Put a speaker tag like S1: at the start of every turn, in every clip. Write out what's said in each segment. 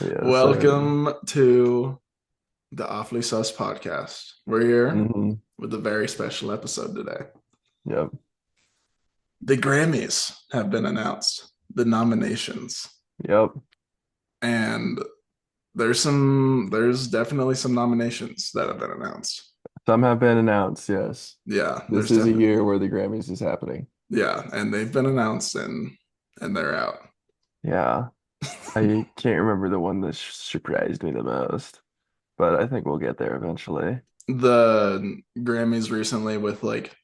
S1: Yes, sir.
S2: Welcome to the Awfully Sus podcast. We're here
S1: Hmm.
S2: with a very special episode today.
S1: Yep.
S2: The Grammys have been announced, the nominations,
S1: Yep.
S2: and there's definitely some nominations that have been announced.
S1: Some have been announced, yes.
S2: Yeah,
S1: This
S2: there's
S1: is a
S2: definitely
S1: year where the Grammys is happening.
S2: and they've been announced and they're out.
S1: Yeah. I can't remember the one that surprised me the most, but I think we'll get there eventually.
S2: The Grammys recently with like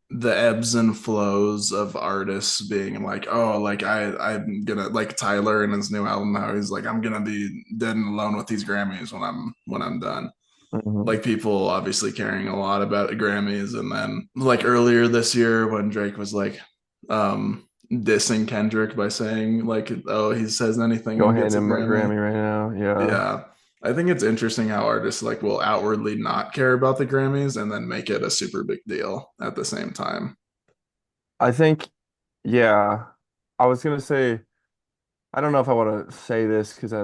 S2: the ebbs and flows of artists being like, oh, like I'm gonna like Tyler and his new album, how he's like, I'm gonna be dead and alone with these Grammys when I'm done.
S1: Hmm.
S2: Like people obviously caring a lot about the Grammys, and then like earlier this year when Drake was like dissing Kendrick by saying like, oh, he says anything
S1: Go
S2: and
S1: hand
S2: gets a
S1: him a
S2: Grammy.
S1: Grammy right now. Yeah.
S2: Yeah. I think it's interesting how artists like will outwardly not care about the Grammys and then make it a super big deal at the same time.
S1: I think, yeah. I was gonna say, I don't know if I want to say this because I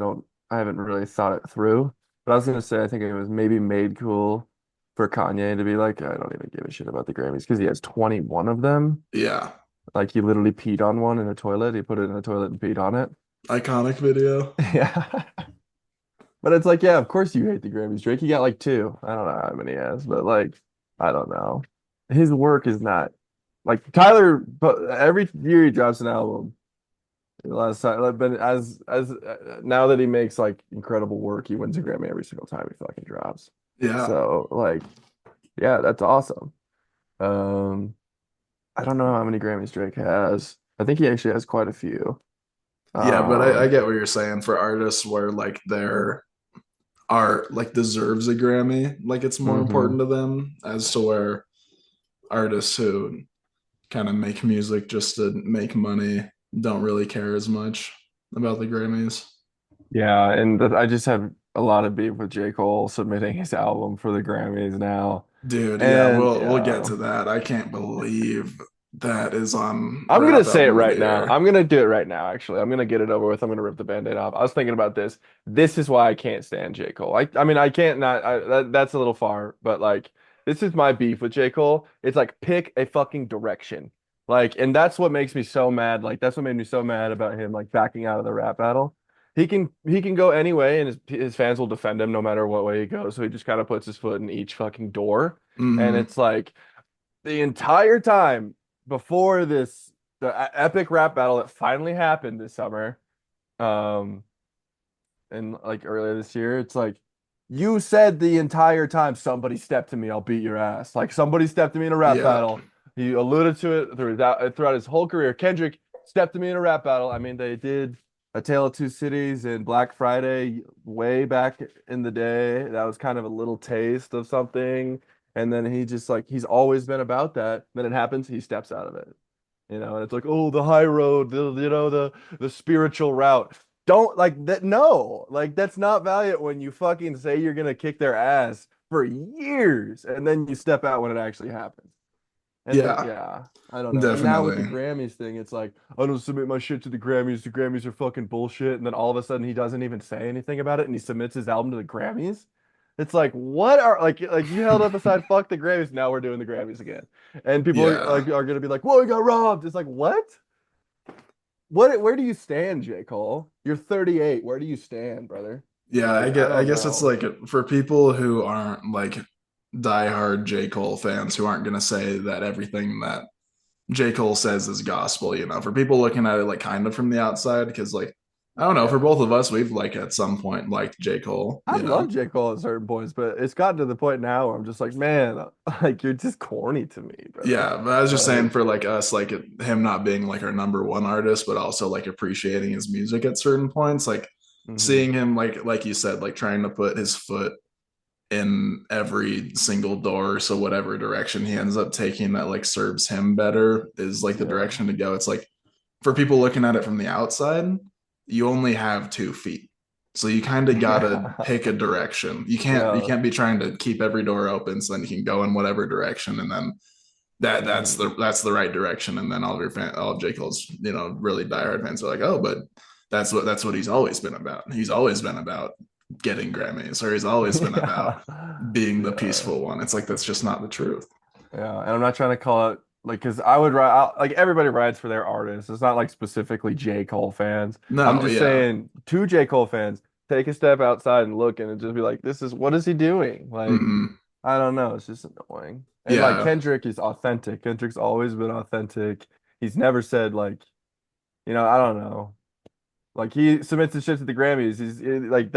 S1: haven't really thought it through, but I was gonna say I think it was maybe made cool for Kanye to be like, I don't even give a shit about the Grammys because he has 21 of them.
S2: Yeah.
S1: Like he literally peed on one in a toilet. He put it in a toilet and peed on it.
S2: Iconic video.
S1: Yeah. But it's like, yeah, of course you hate the Grammys, Drake. He got like two. I don't know how many he has, but like, I don't know. His work is not like Tyler, but every year he drops an album. The last time, like, but now that he makes like incredible work, he wins a Grammy every single time he fucking drops.
S2: Yeah.
S1: So like, yeah, that's awesome. Um, I don't know how many Grammys Drake has. I think he actually has quite a few.
S2: Yeah, but I
S1: Um,
S2: get what you're saying for artists where like their art like deserves a Grammy, like it's more
S1: mhm.
S2: important to them as to where artists who kind of make music just to make money don't really care as much about the Grammys.
S1: Yeah, and I just have a lot of beef with J. Cole submitting his album for the Grammys now.
S2: Dude, yeah,
S1: And
S2: we'll get
S1: yeah,
S2: to that. I can't believe that is on
S1: I'm gonna
S2: Rap
S1: say it
S2: Album of
S1: right
S2: the
S1: now.
S2: Year.
S1: I'm gonna do it right now, actually. I'm gonna get it over with. I'm gonna rip the Band-Aid off. I was thinking about this. This is why I can't stand J. Cole. I mean, I can't not that's a little far, but like this is my beef with J. Cole. It's like pick a fucking direction. Like, and that's what makes me so mad. Like, that's what made me so mad about him like backing out of the rap battle. He can go any way, and his fans will defend him no matter what way he goes. So he just kind of puts his foot in each fucking door. And
S2: Hmm.
S1: it's like the entire time before this the epic rap battle that finally happened this summer, um, and like earlier this year, it's like you said the entire time, somebody step to me, I'll beat your ass. Like somebody stepped to me in a rap
S2: Yeah.
S1: battle. He alluded to it throughout his whole career. Kendrick stepped to me in a rap battle. I mean, they did A Tale of Two Cities and Black Friday way back in the day. That was kind of a little taste of something. And then he just like he's always been about that. Then it happens, he steps out of it. And it's like, oh, the high road, the spiritual route. Don't like that. No, like that's not valiant when you fucking say you're gonna kick their ass for years and then you step out when it actually happens. And then
S2: Yeah,
S1: yeah, I don't know. And now with the
S2: definitely.
S1: Grammys thing, it's like I don't submit my shit to the Grammys. The Grammys are fucking bullshit. And then all of a sudden he doesn't even say anything about it and he submits his album to the Grammys. It's like what are like you held up aside fuck the Grammys. Now we're doing the Grammys again. And people are
S2: Yeah.
S1: like are gonna be like, whoa, he got robbed. It's like what? What where do you stand, J. Cole? You're 38. Where do you stand, brother?
S2: Yeah,
S1: Like, I
S2: I
S1: don't
S2: guess it's
S1: know.
S2: like for people who aren't like diehard J. Cole fans who aren't gonna say that everything that J. Cole says is gospel, you know, for people looking at it like kind of from the outside, because like I don't know, for
S1: Yeah.
S2: both of us, we've like at some point liked J. Cole,
S1: I
S2: you
S1: love
S2: know.
S1: J. Cole at certain points, but it's gotten to the point now where I'm just like, man, like you're just corny to me, brother.
S2: Yeah, but I was just saying
S1: Like,
S2: for like us, like him not being like our number one artist, but also like appreciating his music at certain points, like
S1: hmm
S2: seeing him like you said, like trying to put his foot in every single door. So whatever direction he ends up taking that like serves him better is like the
S1: yeah.
S2: direction to go. It's like for people looking at it from the outside, you only have 2 feet. So you kind of gotta
S1: Yeah.
S2: pick a direction. You
S1: Yeah.
S2: can't be trying to keep every door open so then you can go in whatever direction and then
S1: hmm
S2: that's the right direction. And then all of J. Cole's, you know, really diehard fans are like, oh, but that's what he's always been about. He's always been about getting Grammys, or he's always been about
S1: Yeah.
S2: being the
S1: Yeah.
S2: peaceful one. It's like that's just not the truth.
S1: Yeah. And I'm not trying to call it like, because I would write, like everybody writes for their artists. It's not like specifically J. Cole fans. I'm
S2: No,
S1: just
S2: yeah.
S1: saying to J. Cole fans, take a step outside and look and just be like, what is he doing? Like,
S2: Hmm.
S1: I don't know. It's just annoying. And like
S2: Yeah.
S1: Kendrick is authentic. Kendrick's always been authentic. He's never said like, I don't know. Like he submits his shit to the Grammys. Like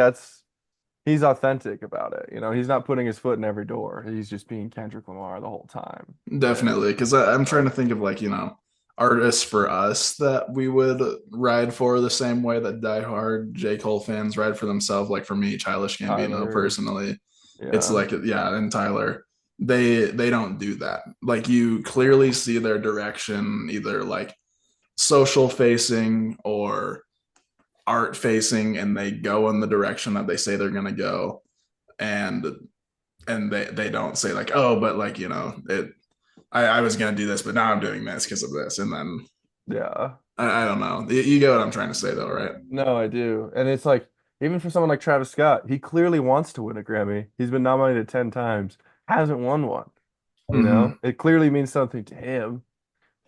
S1: he's authentic about it. He's not putting his foot in every door. He's just being Kendrick Lamar the whole time. And
S2: Definitely, because I'm trying to
S1: like,
S2: think of like, artists for us that we would ride for the same way that diehard J. Cole fans ride for themselves. Like for me, Childish Gambino
S1: Tyler,
S2: personally, it's
S1: yeah,
S2: like, yeah, and Tyler, they don't do that. Like you clearly see their direction, either like social facing or art facing, and they go in the direction that they say they're gonna go. And they don't say like, oh, but like, it I was gonna do this, but now I'm doing this because of this. And then
S1: yeah.
S2: I don't know. You get what I'm trying to say though, right?
S1: No, I do. And it's like, even for someone like Travis Scott, he clearly wants to win a Grammy. He's been nominated 10 times, hasn't won one.
S2: Mm-hmm.
S1: It clearly means something to him.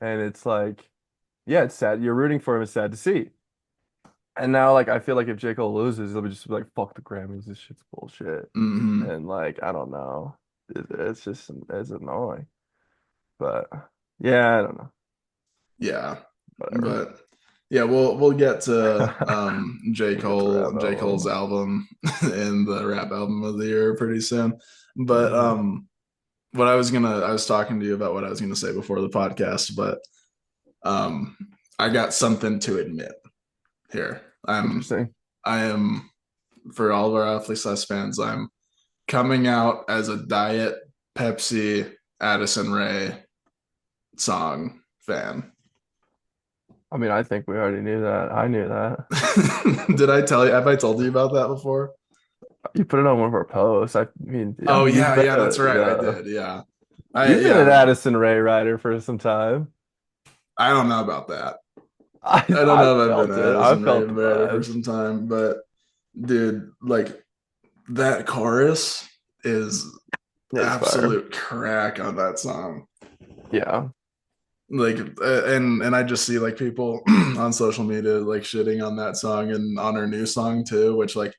S1: And it's like, yeah, it's sad. You're rooting for him. It's sad to see. And now, like, I feel like if J. Cole loses, they'll be just like, fuck the Grammys. This shit's bullshit.
S2: Mm-hmm.
S1: And like, I don't know. It's annoying. But yeah, I don't know.
S2: Yeah.
S1: Whatever.
S2: But yeah, we'll get to J.
S1: We'll get to
S2: Cole,
S1: rap
S2: J. Cole's
S1: album.
S2: album and the rap album of the year pretty soon. But
S1: Mhm.
S2: what I was talking to you about what I was gonna say before the podcast, but um I got something to admit here.
S1: Interesting.
S2: I am for all of our AwfullySus fans, I'm coming out as a Diet Pepsi Addison Rae song fan.
S1: I mean, I think we already knew that. I knew that.
S2: Did I tell you? Have I told you about that before?
S1: You put it on one of our posts. I
S2: Oh
S1: mean, you've
S2: yeah,
S1: been
S2: yeah, that's right. I
S1: yeah.
S2: did. Yeah.
S1: You've been an
S2: Yeah.
S1: Addison Rae writer for some time.
S2: I don't know about that.
S1: I
S2: I don't
S1: I
S2: know if I've been
S1: felt
S2: an
S1: it. I
S2: Addison Rae
S1: felt the
S2: invader for
S1: vibes.
S2: some time, but dude, like that chorus is
S1: It's fire.
S2: absolute crack on that song.
S1: Yeah.
S2: Like and I just see like people on social media like shitting on that song and on her new song too, which like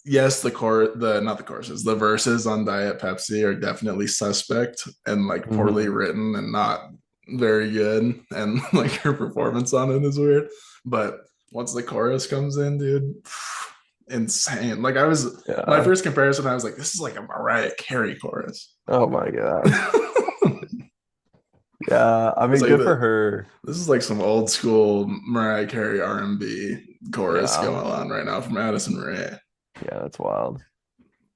S2: yes, the not the choruses, the verses on Diet Pepsi are definitely suspect and like poorly
S1: Hmm.
S2: written and not very good, and like her performance on it is weird. But once the chorus comes in, dude, insane. Like I was my
S1: Yeah.
S2: first comparison, I was like, this is like a Mariah Carey chorus.
S1: Oh my God.
S2: It's
S1: Yeah. I mean,
S2: like
S1: good for her.
S2: this is like some old school Mariah Carey R&B chorus
S1: Yeah.
S2: going on right now from Addison Rae.
S1: Yeah, that's wild.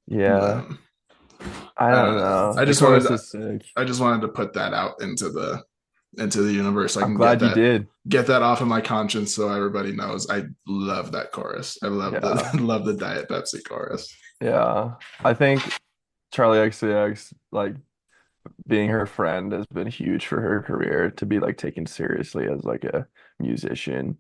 S1: Yeah.
S2: But
S1: I
S2: I
S1: don't
S2: don't know.
S1: know. The chorus is sick.
S2: I just wanted to put that out into the universe so I
S1: I'm
S2: can
S1: glad you did.
S2: get that off of my conscience so everybody knows I love that chorus. I love the
S1: Yeah.
S2: love the Diet Pepsi chorus.
S1: Yeah. I think Charlie XCX, like being her friend has been huge for her career to be like taken seriously as like a musician.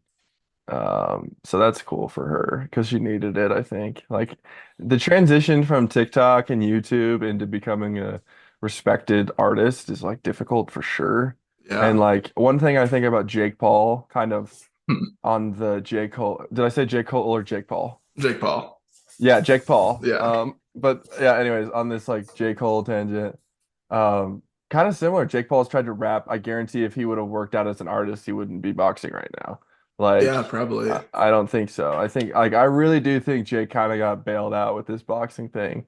S1: So that's cool for her because she needed it, I think. Like the transition from TikTok and YouTube into becoming a respected artist is like difficult for sure. And
S2: Yeah.
S1: like one thing I think about Jake Paul, kind of
S2: Hmm.
S1: on the J. Cole, did I say J. Cole or Jake Paul?
S2: Jake Paul.
S1: Yeah, Jake Paul.
S2: Yeah.
S1: But yeah, anyways, on this like J. Cole tangent, kind of similar. Jake Paul's tried to rap. I guarantee if he would have worked out as an artist, he wouldn't be boxing right now. Like,
S2: Yeah, probably.
S1: I don't think so. I think like I really do think Jake kind of got bailed out with this boxing thing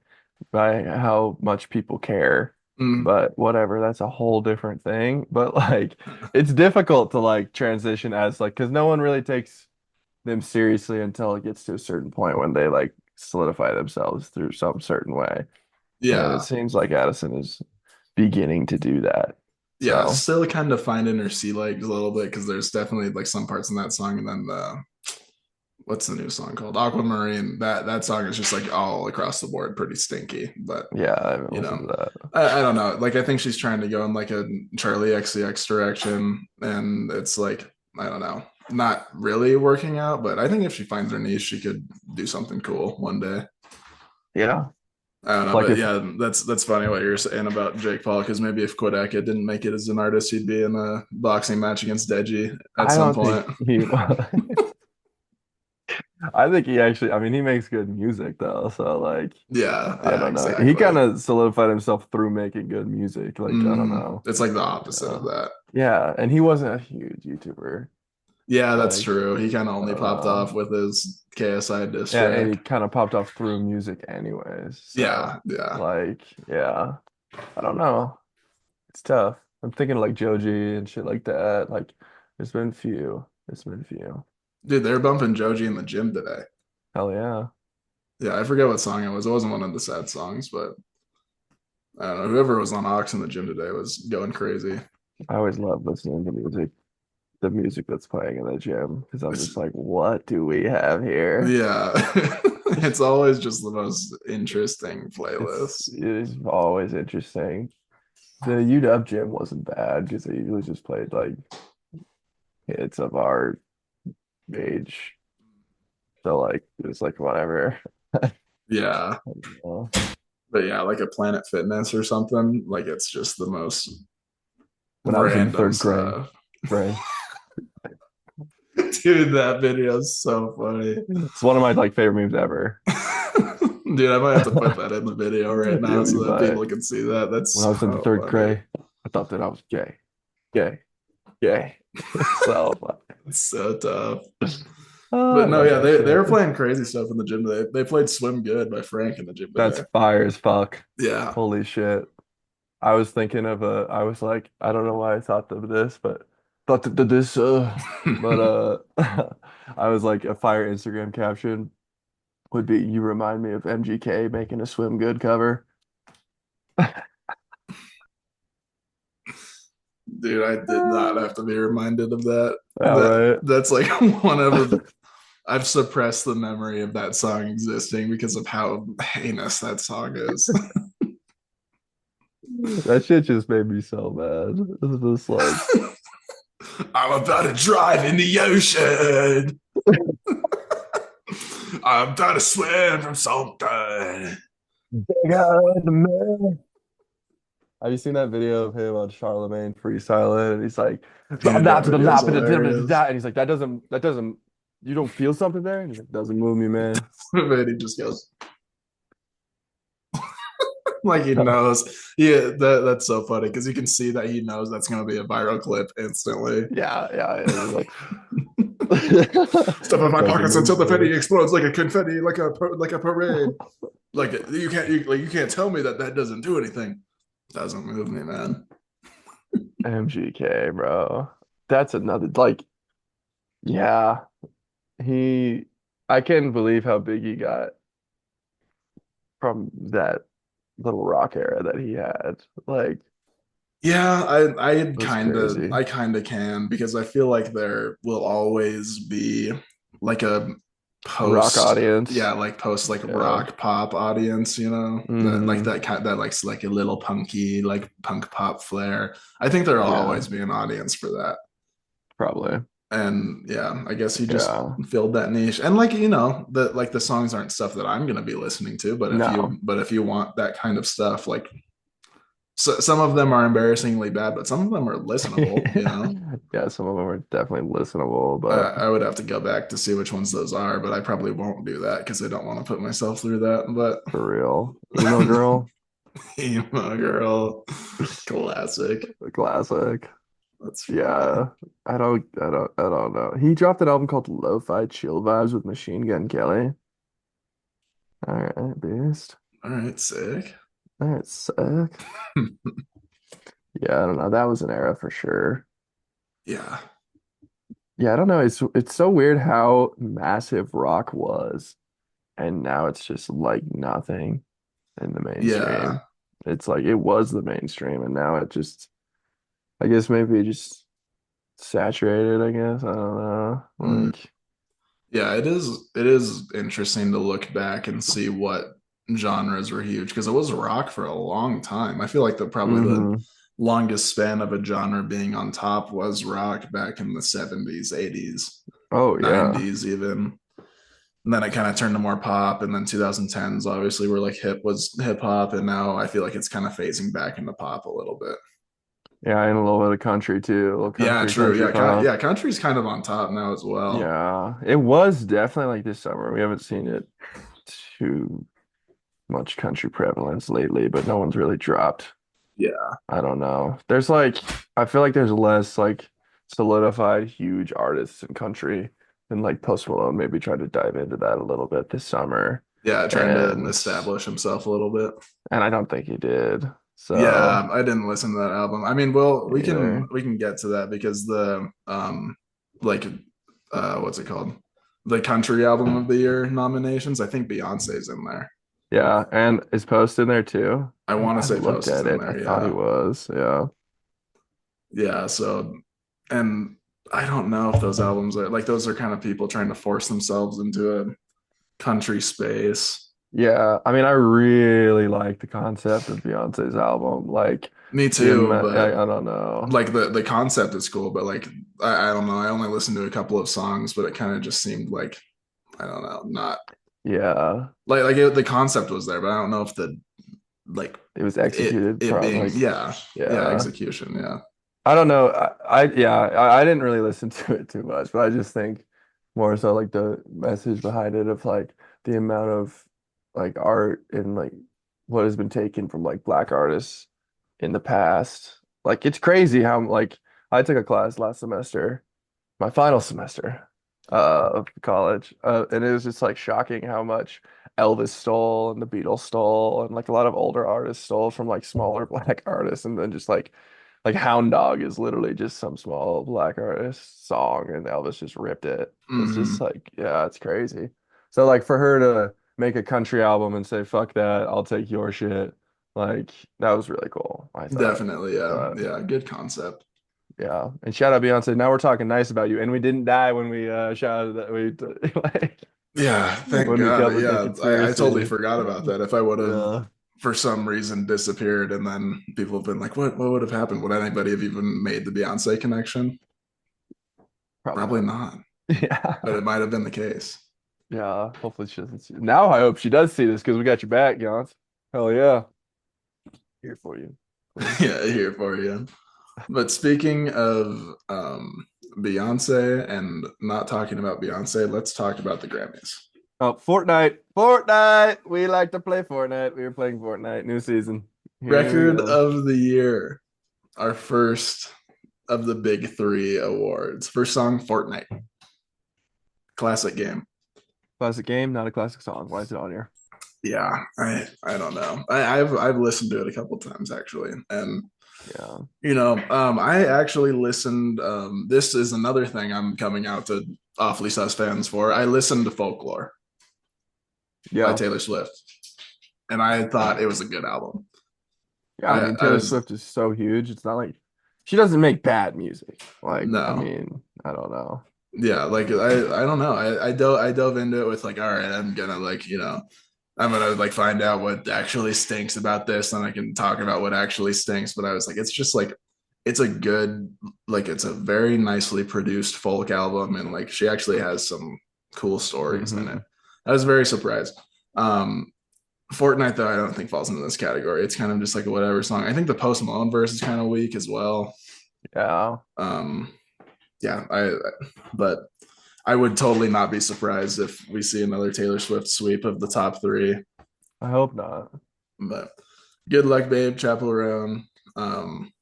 S1: by how much people care.
S2: Mm.
S1: But whatever, that's a whole different thing. But like it's difficult to like transition as like because no one really takes them seriously until it gets to a certain point when they like solidify themselves through some certain way. And it
S2: Yeah.
S1: seems like Addison is beginning to do that.
S2: Yeah,
S1: So
S2: still kind of finding her sea legs a little bit because there's definitely like some parts in that song, and then the what's the new song called? Aquamarine. That song is just like all across the board pretty stinky. But
S1: yeah, I haven't
S2: you
S1: listened
S2: know,
S1: to that.
S2: I don't know. Like I think she's trying to go in like a Charlie XCX direction, and it's like I don't know. not really working out, but I think if she finds her niche, she could do something cool one day.
S1: Yeah.
S2: I don't know,
S1: Like
S2: but
S1: if
S2: yeah, that's funny what you're saying about Jake Paul, because maybe if Kodaka didn't make it as an artist, he'd be in a boxing match against Deji at
S1: I
S2: some
S1: don't think
S2: point.
S1: he I think he actually I mean he makes good music though. So like
S2: Yeah,
S1: I
S2: yeah,
S1: don't know. He kind
S2: exactly.
S1: of solidified himself through making good music. Like I don't know.
S2: It's like the opposite of
S1: Uh,
S2: that.
S1: yeah, and he wasn't a huge YouTuber.
S2: Yeah, that's
S1: Like
S2: true. He kind of
S1: I
S2: only
S1: don't
S2: popped
S1: know.
S2: off with his KSI diss
S1: Yeah, and he
S2: track.
S1: kind of popped off through music anyways. So
S2: Yeah, yeah.
S1: like yeah, I don't know. It's tough. I'm thinking like Joji and shit like that. Like there's been few. There's been few.
S2: Dude, they're bumping Joji in the gym today.
S1: Hell yeah.
S2: Yeah, I forget what song it was. It wasn't one of the sad songs, but I don't know. Whoever was on Ox in the gym today was going crazy.
S1: I always love listening to music, the music that's playing in the gym, because I'm
S2: It's,
S1: just like, what do we have here?
S2: yeah, it's always just the most interesting playlist.
S1: It is always interesting. The UW gym wasn't bad because they usually just played like hits of our age. So like it was like whatever.
S2: Yeah,
S1: Uh,
S2: but yeah, like a Planet Fitness or something. Like it's just the most
S1: when I was in
S2: random
S1: third grade,
S2: stuff.
S1: right?
S2: Dude, that video is so funny.
S1: It's one of my like favorite memes ever.
S2: Dude, I might have to put that in the video right now
S1: You
S2: so that
S1: might.
S2: people can see that. That's
S1: When I was in the
S2: so
S1: third
S2: funny.
S1: grade, I thought that I was gay, gay, gay. So funny.
S2: It's so tough.
S1: Oh, I
S2: But no,
S1: love
S2: yeah,
S1: that
S2: they
S1: shit.
S2: were playing crazy stuff in the gym today. They played Swim Good by Frank in the gym
S1: That's
S2: today.
S1: fire as fuck.
S2: Yeah.
S1: Holy shit. I was thinking of I was like, I don't know why I thought of this, but thought that this, but I was like, a fire Instagram caption would be, you remind me of MGK making a Swim Good cover.
S2: Dude, I did not
S1: Yeah,
S2: have to be reminded of that.
S1: right.
S2: That's like one of I've suppressed the memory of that song existing because of how heinous that song is.
S1: That shit just made me so mad. It's just like,
S2: I'm about to drive in the ocean. I'm about to swim from something.
S1: big eyed man. Have you seen that video of him on Charlemagne freestyling? And he's like,
S2: Dude, that video is hilarious.
S1: and he's like, you don't feel something there? And he's like, doesn't move me, man.
S2: And he just goes like he knows. Yeah, that's so funny because you can see that he knows that's gonna be a viral clip instantly.
S1: Yeah, yeah. And he's like,
S2: Stuff in my
S1: doesn't
S2: pockets
S1: move
S2: until the
S1: me.
S2: confetti explodes like a confetti, like a parade. Like you can't tell me that that doesn't do anything. Doesn't move me, man.
S1: MGK, bro. That's another like, yeah. He, I can't believe how big he got from that little rock era that he had. Like,
S2: Yeah,
S1: it was crazy.
S2: I kind of can because I feel like there will always be like a
S1: A rock
S2: post,
S1: audience.
S2: yeah, like post like
S1: Yeah.
S2: rock pop audience, you know, that like
S1: Hmm.
S2: that kind that likes like a little punky like punk pop flair. I think there'll
S1: Yeah,
S2: always be an audience for that.
S1: probably.
S2: And yeah, I guess he just
S1: Yeah.
S2: filled that niche. And like, you know, the songs aren't stuff that I'm gonna be listening to,
S1: No.
S2: but if you want that kind of stuff, like so, some of them are embarrassingly bad, but some of them are listenable, you know.
S1: Yeah, some of them are definitely listenable, but
S2: I would have to go back to see which ones those are, but I probably won't do that because I don't want to put myself through that. But
S1: for real. Emo Girl,
S2: emo girl, classic.
S1: classic.
S2: That's funny.
S1: Yeah. I don't know. He dropped an album called Lo-Fi Chill Vibes with Machine Gun Kelly. All right, beast.
S2: All right, sick.
S1: All right, sick. Yeah, I don't know. That was an era for sure.
S2: Yeah,
S1: Yeah, I don't know. It's so weird how massive rock was, and now it's just like nothing in the
S2: yeah.
S1: mainstream. It's like it was the mainstream, and now it just, I guess maybe it just saturated, I guess. I don't know.
S2: Mm.
S1: Like,
S2: Yeah, it is. It is interesting to look back and see what genres were huge because it was rock for a long time. I feel like
S1: hmm
S2: longest span of a genre being on top was rock back in the 70s, 80s,
S1: Oh yeah.
S2: 90s even. And then it kind of turned to more pop, and then 2010s obviously were like hip hop, and now I feel like it's kind of phasing back into pop a little bit.
S1: Yeah, and a little bit of country too. A little
S2: Yeah, true.
S1: country
S2: Yeah,
S1: pop.
S2: yeah, country's kind of on top now as well.
S1: Yeah. It was definitely like this summer. We haven't seen it too much country prevalence lately, but no one's really dropped.
S2: Yeah,
S1: I don't know. There's like I feel like there's less like solidified huge artists in country and like Post Malone maybe tried to dive into that a little bit this summer.
S2: yeah, trying to
S1: And
S2: establish himself a little bit.
S1: I don't think he did. So
S2: Yeah, I didn't listen to that album. I mean, well,
S1: me either.
S2: we can get to that because the like what's it called? The country album of the year nominations. I think Beyonce's in there.
S1: Yeah, and is Post in there too?
S2: I want to
S1: I
S2: say
S1: looked
S2: Post is
S1: at
S2: in
S1: it. I
S2: there.
S1: thought he
S2: Yeah.
S1: was. Yeah.
S2: Yeah, so and I don't know if those albums are like those are kind of people trying to force themselves into a country space.
S1: Yeah, I mean, I really like the concept of Beyonce's album. Like
S2: Me
S1: the
S2: too,
S1: amount,
S2: but
S1: I don't know.
S2: like the concept is cool, but like I don't know. I only listened to a couple of songs, but it kind of just seemed like I don't know, not
S1: Yeah,
S2: the concept was there, but I don't know if the like
S1: it was executed
S2: it
S1: pro
S2: being
S1: like
S2: yeah
S1: yeah.
S2: execution yeah.
S1: I don't know. I didn't really listen to it too much, but I just think more so like the message behind it of like the amount of like art and like what has been taken from like black artists in the past. Like it's crazy how like I took a class last semester, my final semester of college, and it was just like shocking how much Elvis stole and the Beatles stole and like a lot of older artists stole from like smaller black artists, and then just like Hound Dog is literally just some small black artist song, and Elvis just ripped it. It's just
S2: Hmm.
S1: like, yeah, it's crazy. So like for her to make a country album and say, fuck that, I'll take your shit, like that was really cool, I thought.
S2: Definitely, yeah,
S1: But
S2: yeah, good concept.
S1: yeah. And shout out Beyonce. Now we're talking nice about you. And we didn't die when we shouted that we like
S2: Yeah, thank
S1: when we
S2: God.
S1: come with the
S2: Yeah, I totally
S1: conspiracy.
S2: forgot about that. If I would have,
S1: Yeah.
S2: for some reason, disappeared, and then people have been like, What would have happened? Would anybody have even made the Beyonce connection?
S1: Probably
S2: Probably
S1: not.
S2: not, but
S1: Yeah.
S2: it might have been the case.
S1: Yeah. Hopefully she doesn't see. Now I hope she does see this because we got your back, Gons. Hell yeah. Here for you, Queen.
S2: Yeah, here for you. But speaking of Beyonce and not talking about Beyonce, let's talk about the Grammys.
S1: Oh, Fortnite. Fortnite. We like to play Fortnite. We were playing Fortnite. New season. Here we
S2: Record
S1: go.
S2: of the year, our first of the big three awards. First song, Fortnite, classic game.
S1: Classic game, not a classic song. Why is it on here?
S2: Yeah, I don't know. I've listened to it a couple times actually, and
S1: Yeah.
S2: I actually listened. This is another thing I'm coming out to Awfully Sus fans for. I listened to Folklore by
S1: Yeah.
S2: Taylor Swift, and I thought it was a good album.
S1: Yeah, I mean
S2: I
S1: Taylor
S2: was
S1: Swift is so huge. It's not like she doesn't make bad music. Like, I
S2: no,
S1: mean, I don't know.
S2: yeah, like I don't know. I dove into it with like, all right, I'm gonna like I'm gonna like find out what actually stinks about this, and I can talk about what actually stinks. But I was like, it's just like it's a good like it's a very nicely produced folk album, and like she actually has some cool stories in it.
S1: Hmm.
S2: I was very surprised. Um, Fortnite though, I don't think falls into this category. It's kind of just like a whatever song. I think the Post Malone verse is kind of weak as well.
S1: Yeah.
S2: Um, yeah, but I would totally not be surprised if we see another Taylor Swift sweep of the top three.
S1: I hope not.
S2: But good luck, babe. Chapel Roan. Um,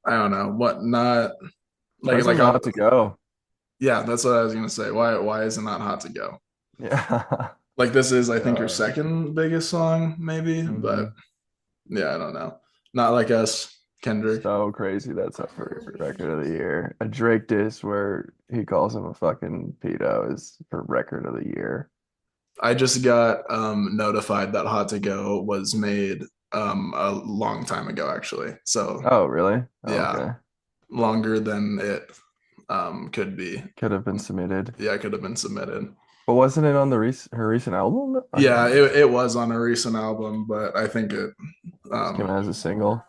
S2: I don't know what not
S1: Why is it
S2: like
S1: not to go?
S2: yeah, that's what I was gonna say. Why is it not hot to go?
S1: Yeah.
S2: Like this is I think her
S1: Uh,
S2: second biggest song maybe, but
S1: mhm.
S2: yeah, I don't know. Not like us, Kendrick.
S1: So crazy that's up for record of the year. A Drake diss where he calls him a fucking pedo is for record of the year.
S2: I just got notified that Hot to Go was made a long time ago actually. So
S1: Oh, really? Oh,
S2: yeah,
S1: okay.
S2: longer than it could be.
S1: Could have been submitted.
S2: Yeah, it could have been submitted.
S1: But wasn't it on the her recent album? I
S2: Yeah,
S1: thought
S2: it was on a recent album, but I think it
S1: it came out
S2: um
S1: as a single.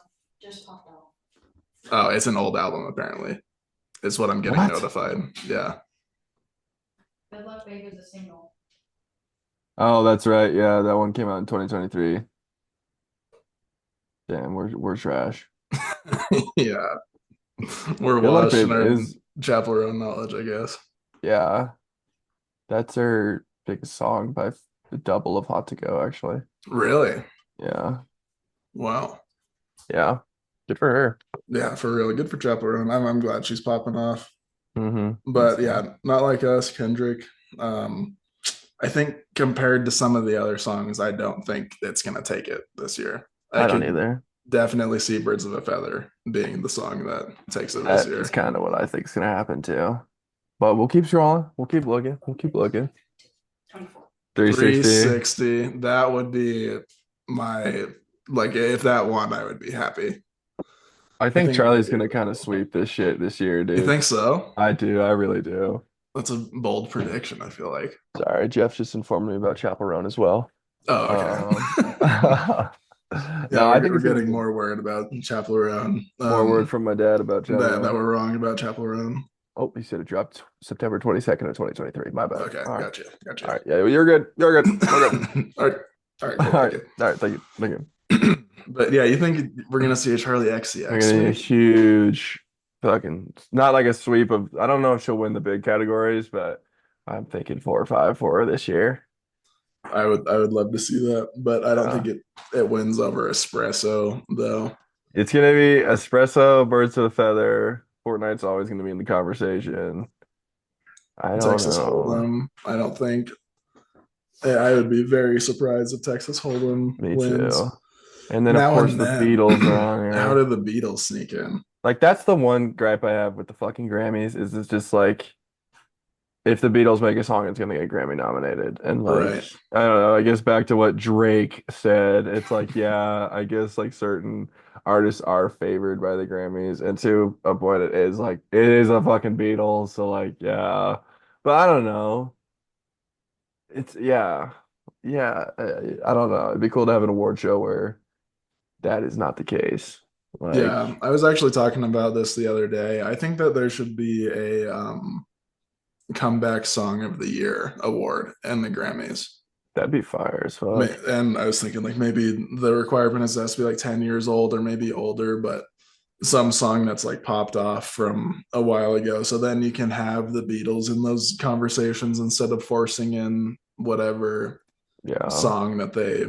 S2: oh, it's an old album apparently. Is what I'm getting
S1: What?
S2: notified. Yeah.
S1: Oh, that's right. Yeah, that one came out in 2023. Damn, we're trash.
S2: Yeah. We're
S1: Good Luck
S2: washed in
S1: Babe
S2: our
S1: is,
S2: Chapel Roan knowledge, I guess.
S1: yeah, that's her biggest song by the double of Hot to Go, actually.
S2: Really?
S1: Yeah,
S2: Wow.
S1: yeah, good for her.
S2: Yeah, for real. Good for Chapel Roan. I'm glad she's popping off.
S1: Me
S2: But
S1: too.
S2: yeah, not like us, Kendrick. Um, I think compared to some of the other songs, I don't think it's gonna take it this year. I
S1: I don't
S2: could
S1: either.
S2: definitely see Birds of a Feather being the song that takes it this
S1: That is
S2: year.
S1: kind of what I think is gonna happen too. But we'll keep scrolling. We'll keep looking. We'll keep looking. 360.
S2: 360, that would be my like if that won, I would be happy.
S1: I
S2: I
S1: think
S2: think
S1: Charlie's gonna kind of sweep this shit this year,
S2: you
S1: dude.
S2: think so?
S1: I do. I really do.
S2: That's a bold prediction, I feel like.
S1: Sorry, Jeff just informed me about Chaperone as well.
S2: Oh, okay.
S1: Um,
S2: Yeah,
S1: no, I think
S2: we're
S1: it's gonna
S2: getting
S1: be
S2: more word about Chapel Roan.
S1: more word from my dad about
S2: That
S1: Chaperone.
S2: we're wrong about Chapel Roan.
S1: Oh, he said it dropped September 22nd of 2023. My bad.
S2: Okay,
S1: All right.
S2: gotcha,
S1: All
S2: gotcha.
S1: right. Yeah, you're good. You're good. We're good.
S2: All right, all right,
S1: All
S2: cool.
S1: right.
S2: Thank
S1: All right. Thank you. Thank you.
S2: you. But yeah, you think we're gonna see a Charlie
S1: We're
S2: XCX
S1: gonna need a
S2: sweep?
S1: huge fucking not like a sweep of I don't know if she'll win the big categories, but I'm thinking 4 or 5 for her this year.
S2: I would love to see that, but I don't think
S1: Yeah.
S2: it wins over Espresso though.
S1: It's gonna be espresso, birds of a feather. Fortnite's always gonna be in the conversation. I don't
S2: Texas
S1: know.
S2: Hold'em, I don't think. I would be very surprised if Texas Hold'em
S1: Me
S2: wins.
S1: too. And then of
S2: Now
S1: course
S2: and
S1: the
S2: then,
S1: Beatles are on
S2: how
S1: here.
S2: did the Beatles sneak in?
S1: Like that's the one gripe I have with the fucking Grammys is it's just like if the Beatles make a song, it's gonna get Grammy nominated. And like,
S2: Right.
S1: I don't know, I guess back to what Drake said, it's like, yeah, I guess like certain artists are favored by the Grammys. And to a point, it is like, it is a fucking Beatles. So like, yeah. But I don't know. It's, yeah. Yeah. I don't know. It'd be cool to have an award show where that is not the case. Like,
S2: Yeah, I was actually talking about this the other day. I think that there should be a comeback song of the year award in the Grammys.
S1: that'd be fire as fuck.
S2: And I was thinking like maybe the requirement is has to be like 10 years old or maybe older, but some song that's like popped off from a while ago. So then you can have the Beatles in those conversations instead of forcing in whatever
S1: Yeah.
S2: song that they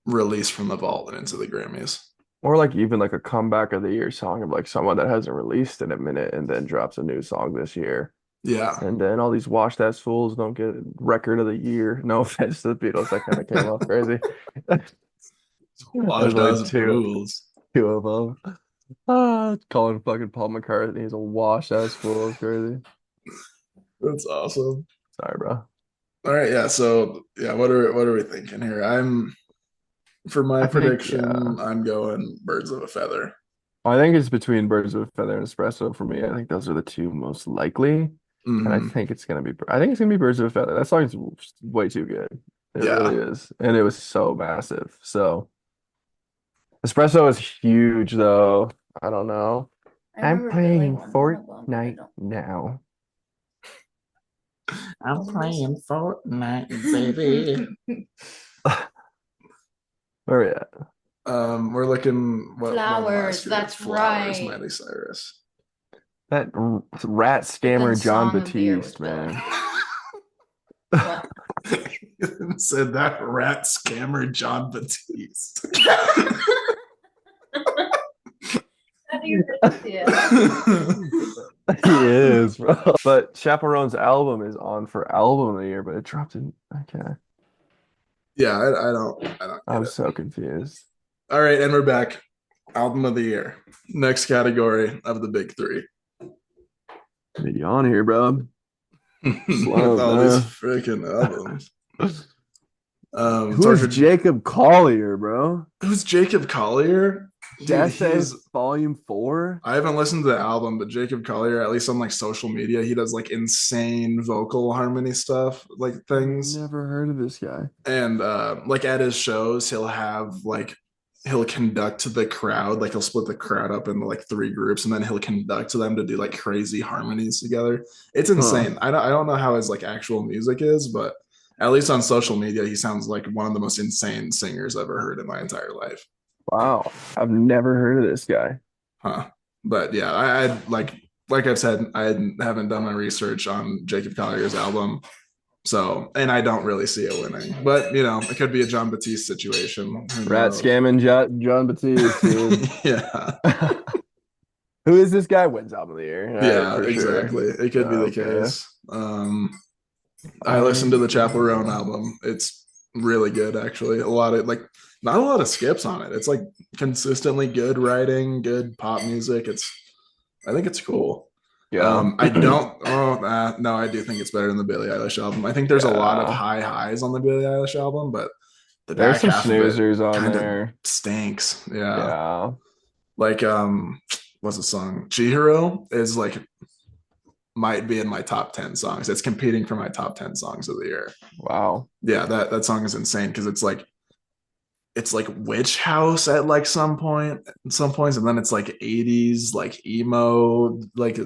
S2: release from the vault and into the Grammys.
S1: Or like even like a comeback of the year song of like someone that hasn't released in a minute and then drops a new song this year.
S2: Yeah.
S1: And then all these washed ass fools don't get record of the year. No offense to the Beatles, that kind of came off crazy. There's
S2: Washed
S1: only
S2: as
S1: two
S2: fools.
S1: two of them. Calling fucking Paul McCartney, he's a washed ass fool. It's crazy.
S2: That's awesome.
S1: Sorry, bro.
S2: All right, yeah. So yeah, what are we thinking here? I'm for my
S1: I think yeah.
S2: prediction, I'm going Birds of a Feather.
S1: I think it's between Birds of a Feather and Espresso for me. I think those are the two most likely. And I
S2: Hmm.
S1: think it's gonna be I think it's gonna be Birds of a Feather. That song's way too good. It really
S2: Yeah,
S1: is. And it was so massive. So Espresso is huge though. I don't know. I'm playing Fortnite now.
S2: I'm playing Fortnite, baby.
S1: Where we at?
S2: We're looking what
S3: Flowers,
S2: last year?
S3: that's
S2: Flowers,
S3: right.
S2: Miley Cyrus.
S1: That rat scammer
S3: Then
S1: John
S3: Song of the Year
S1: Batiste,
S3: was
S1: man.
S3: What?
S2: Said that rat scammer John Batiste.
S1: He is, bro. But Chaperone's album is on for album of the year, but it dropped in. Okay.
S2: Yeah, I don't get
S1: I'm
S2: it.
S1: so confused.
S2: All right, and we're back. Album of the year. Next category of the big three.
S1: Need you on here, bro.
S2: With
S1: Slow
S2: all these
S1: down.
S2: freaking albums.
S1: Who is
S2: Tortured.
S1: Jacob Collier, bro?
S2: Who's Jacob Collier? Dude,
S1: Death Volume 4?
S2: I haven't listened to the album, but Jacob Collier, at least on like social media, he does like insane vocal harmony stuff, like things.
S1: Never heard of this guy.
S2: And like at his shows, he'll conduct the crowd, like he'll split the crowd up into like three groups, and then he'll conduct them to do like crazy harmonies together. It's insane. I don't know how his like actual music is, but at least on social media, he sounds like one of the most insane singers I've ever heard in my entire life.
S1: Wow. I've never heard of this guy.
S2: Huh. But yeah, I like I've said, I haven't done my research on Jacob Collier's album. So, and I don't really see it winning, but you know, it could be a John Batiste situation.
S1: Rat scamming John Batiste, dude.
S2: Yeah.
S1: Who is this guy? Wins album of the year.
S2: Yeah, exactly. Sure. It could be the case. I listened to the Chapel Roan album. It's really good, actually. A lot of like, not a lot of skips on it. It's like consistently good writing, good pop music. I think it's cool.
S1: Yeah.
S2: I don't. Oh, no, I do think it's better than the Billie Eilish album. I think there's a lot of high highs on the Billie Eilish album, but the
S1: there's
S2: back
S1: some
S2: half
S1: snoozers
S2: of it
S1: on there.
S2: Stinks. Yeah.
S1: Yeah.
S2: Like what's the song? Chihiro is like might be in my top 10 songs. It's competing for my top 10 songs of the year.
S1: Wow.
S2: Yeah, that song is insane because it's like witch house at like some points, and then it's like 80s like emo, like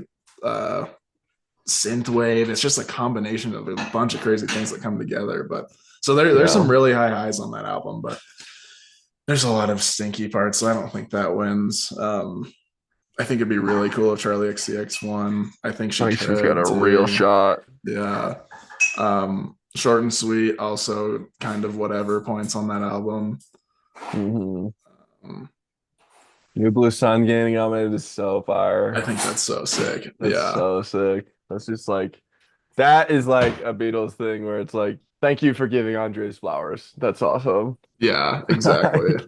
S2: synthwave. It's just a combination of a bunch of crazy things that come together. But so there's some really high highs on that album, but there's a lot of stinky parts, so I don't think that wins. I think it'd be really cool if Charlie XCX won. I think she's
S1: got a real shot.
S2: Yeah. Short and sweet, also kind of whatever points on that album.
S1: New Blue Sun getting nominated is so fire.
S2: I think that's so sick.
S1: That's so sick. That's just like, that is like a Beatles thing where it's like, thank you for giving Andres flowers. That's awesome.
S2: Yeah, exactly.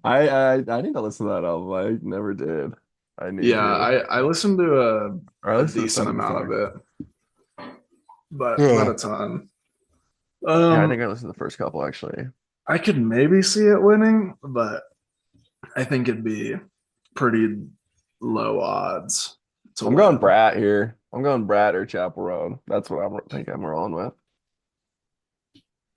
S1: I need to listen to that album. I never did. I need
S2: I listened to a decent amount of it, but not a ton.
S1: I think I listened to the first couple actually.
S2: I could maybe see it winning, but I think it'd be pretty low odds.
S1: I'm going BRAT here. I'm going BRAT or Chapel Roan. That's what I think I'm rolling with.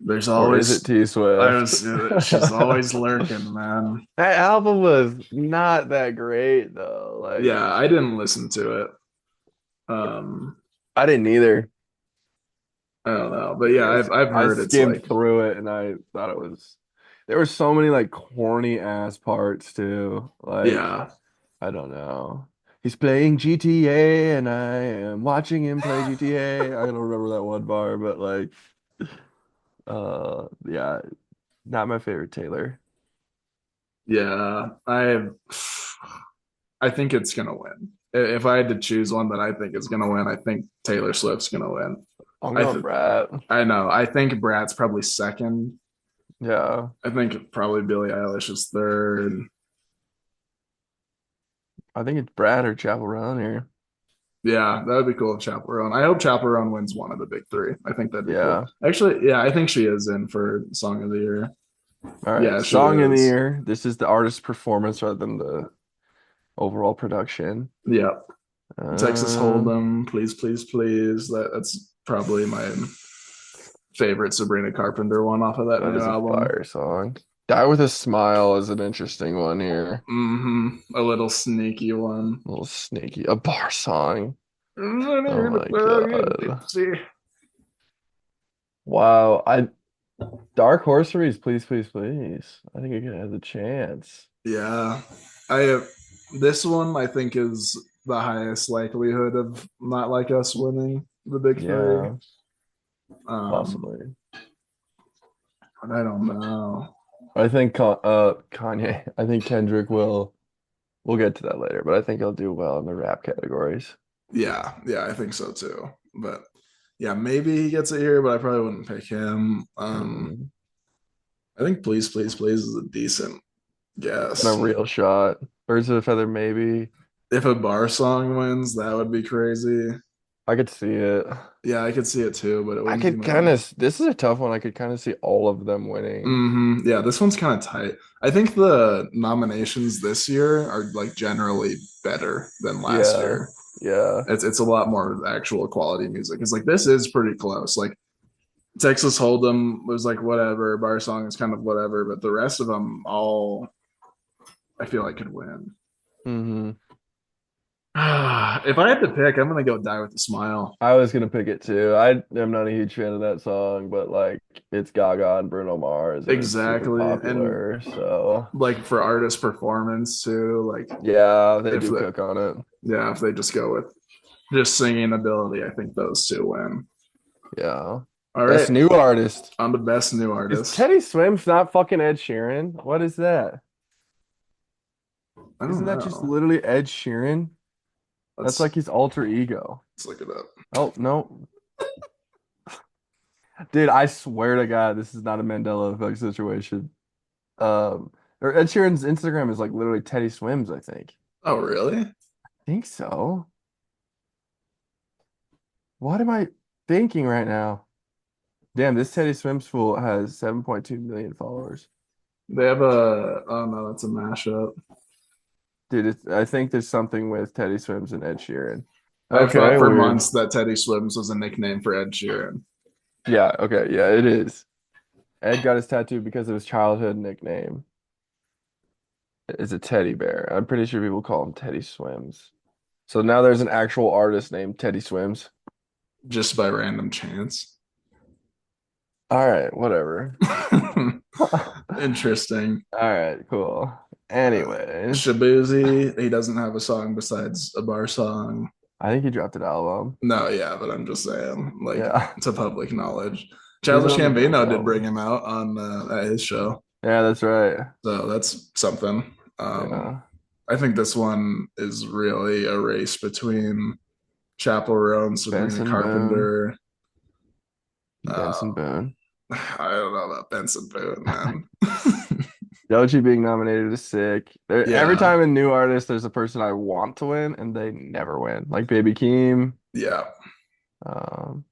S2: There's always,
S1: or is it T-Swift?
S2: She's always lurking, man.
S1: That album was not that great though. Like,
S2: yeah, I didn't listen to it.
S1: I didn't either.
S2: I don't know, but yeah, I've heard
S1: I skimmed through it and I thought it was. There were so many like corny ass parts too. Like,
S2: yeah,
S1: I don't know. He's playing GTA and I am watching him play GTA. I don't remember that one bar, but like, yeah, not my favorite Taylor.
S2: Yeah, I think it's gonna win. If I had to choose one that I think is gonna win, I think Taylor Swift's gonna win.
S1: I'm going BRAT.
S2: I know. I think Brad's probably second.
S1: Yeah.
S2: I think probably Billie Eilish is third.
S1: I think it's BRAT or Chapel Roan here.
S2: Yeah, that would be cool if Chapel Roan. I hope Chapel Roan wins one of the big three. I think that'd be cool. Actually, yeah, I think she is in for Song of the Year.
S1: All right, yeah, Song of the Year. This is the artist performance rather than the overall production.
S2: Yeah. Texas Hold'em, Please, Please, Please. That's probably my favorite Sabrina Carpenter one off of that new album.
S1: Fire song. Die with a Smile is an interesting one here.
S2: A little sneaky one.
S1: A little sneaky. A bar song. Oh my god. Wow. Dark Horse for me is Please, Please, Please. I think it has a chance.
S2: Yeah. This one I think is the highest likelihood of Not Like Us winning the big three.
S1: Possibly.
S2: But I don't know.
S1: I think Kanye. I think Kendrick will. We'll get to that later, but I think he'll do well in the rap categories.
S2: Yeah, I think so too. But yeah, maybe he gets it here, but I probably wouldn't pick him. I think Please, Please, Please is a decent guess.
S1: And a real shot. Birds of a Feather, maybe.
S2: If a bar song wins, that would be crazy.
S1: I could see it.
S2: Yeah, I could see it too, but it
S1: I
S2: wouldn't be
S1: could
S2: my
S1: kind
S2: pick.
S1: of. This is a tough one. I could kind of see all of them winning.
S2: Yeah, this one's kind of tight. I think the nominations this year are like generally better than last
S1: Yeah,
S2: year.
S1: yeah.
S2: It's a lot more actual quality music. It's like this is pretty close. Like Texas Hold'em was like whatever, Bar Song is kind of whatever, but the rest of them all I feel like could win.
S1: hmm
S2: If I had to pick, I'm gonna go Die with a Smile.
S1: I was gonna pick it too. I am not a huge fan of that song, but like it's Gaga and Bruno Mars, and it's super
S2: Exactly, and
S1: popular. So
S2: like for artist performance too. Like
S1: yeah, they
S2: if
S1: do
S2: the
S1: cook on it.
S2: yeah, if they just go with just singing ability, I think those two win.
S1: Yeah.
S2: All
S1: Best
S2: right,
S1: new artist.
S2: on the best new
S1: Is
S2: artist.
S1: Teddy Swims not fucking Ed Sheeran? What is that?
S2: I don't
S1: Isn't that just
S2: know.
S1: literally Ed Sheeran? That's
S2: Let's
S1: like his alter ego.
S2: let's look it up.
S1: Oh, no. Dude, I swear to God, this is not a Mandela effect situation. Or Ed Sheeran's Instagram is like literally Teddy Swims, I think.
S2: Oh, really?
S1: Think so. What am I thinking right now? Damn, this Teddy Swims fool has 7.2 million followers.
S2: They have a oh no, that's a mashup.
S1: Dude, I think there's something with Teddy Swims and Ed Sheeran.
S2: I've thought
S1: Okay,
S2: for
S1: weird.
S2: months that Teddy Swims was a nickname for Ed Sheeran.
S1: Yeah, okay, yeah, it is. Ed got his tattoo because of his childhood nickname. It's a teddy bear. I'm pretty sure people call him Teddy Swims. So now there's an actual artist named Teddy Swims.
S2: Just by random chance.
S1: All right, whatever. All
S2: Interesting.
S1: right, cool.
S2: Uh,
S1: Anyways,
S2: Shabuzi, he doesn't have a song besides a bar song.
S1: I think he dropped an album.
S2: No, yeah, but I'm just saying, like,
S1: Yeah.
S2: to public knowledge.
S1: He hasn't
S2: Childish
S1: really dropped an
S2: Gambino did bring
S1: album.
S2: him out on at his show,
S1: Yeah, that's right.
S2: so that's something.
S1: Yeah.
S2: I think this one is really a race between Chappell Roan, Sabrina
S1: Benson Boone.
S2: Carpenter. Uh,
S1: Benson Boone.
S2: I don't know about Benson Boone, man.
S1: Doechii being nominated is sick. Every
S2: Yeah,
S1: time a new artist, there's a person I want to win, and they never win. Like Baby Keem.
S2: yeah,
S1: Um,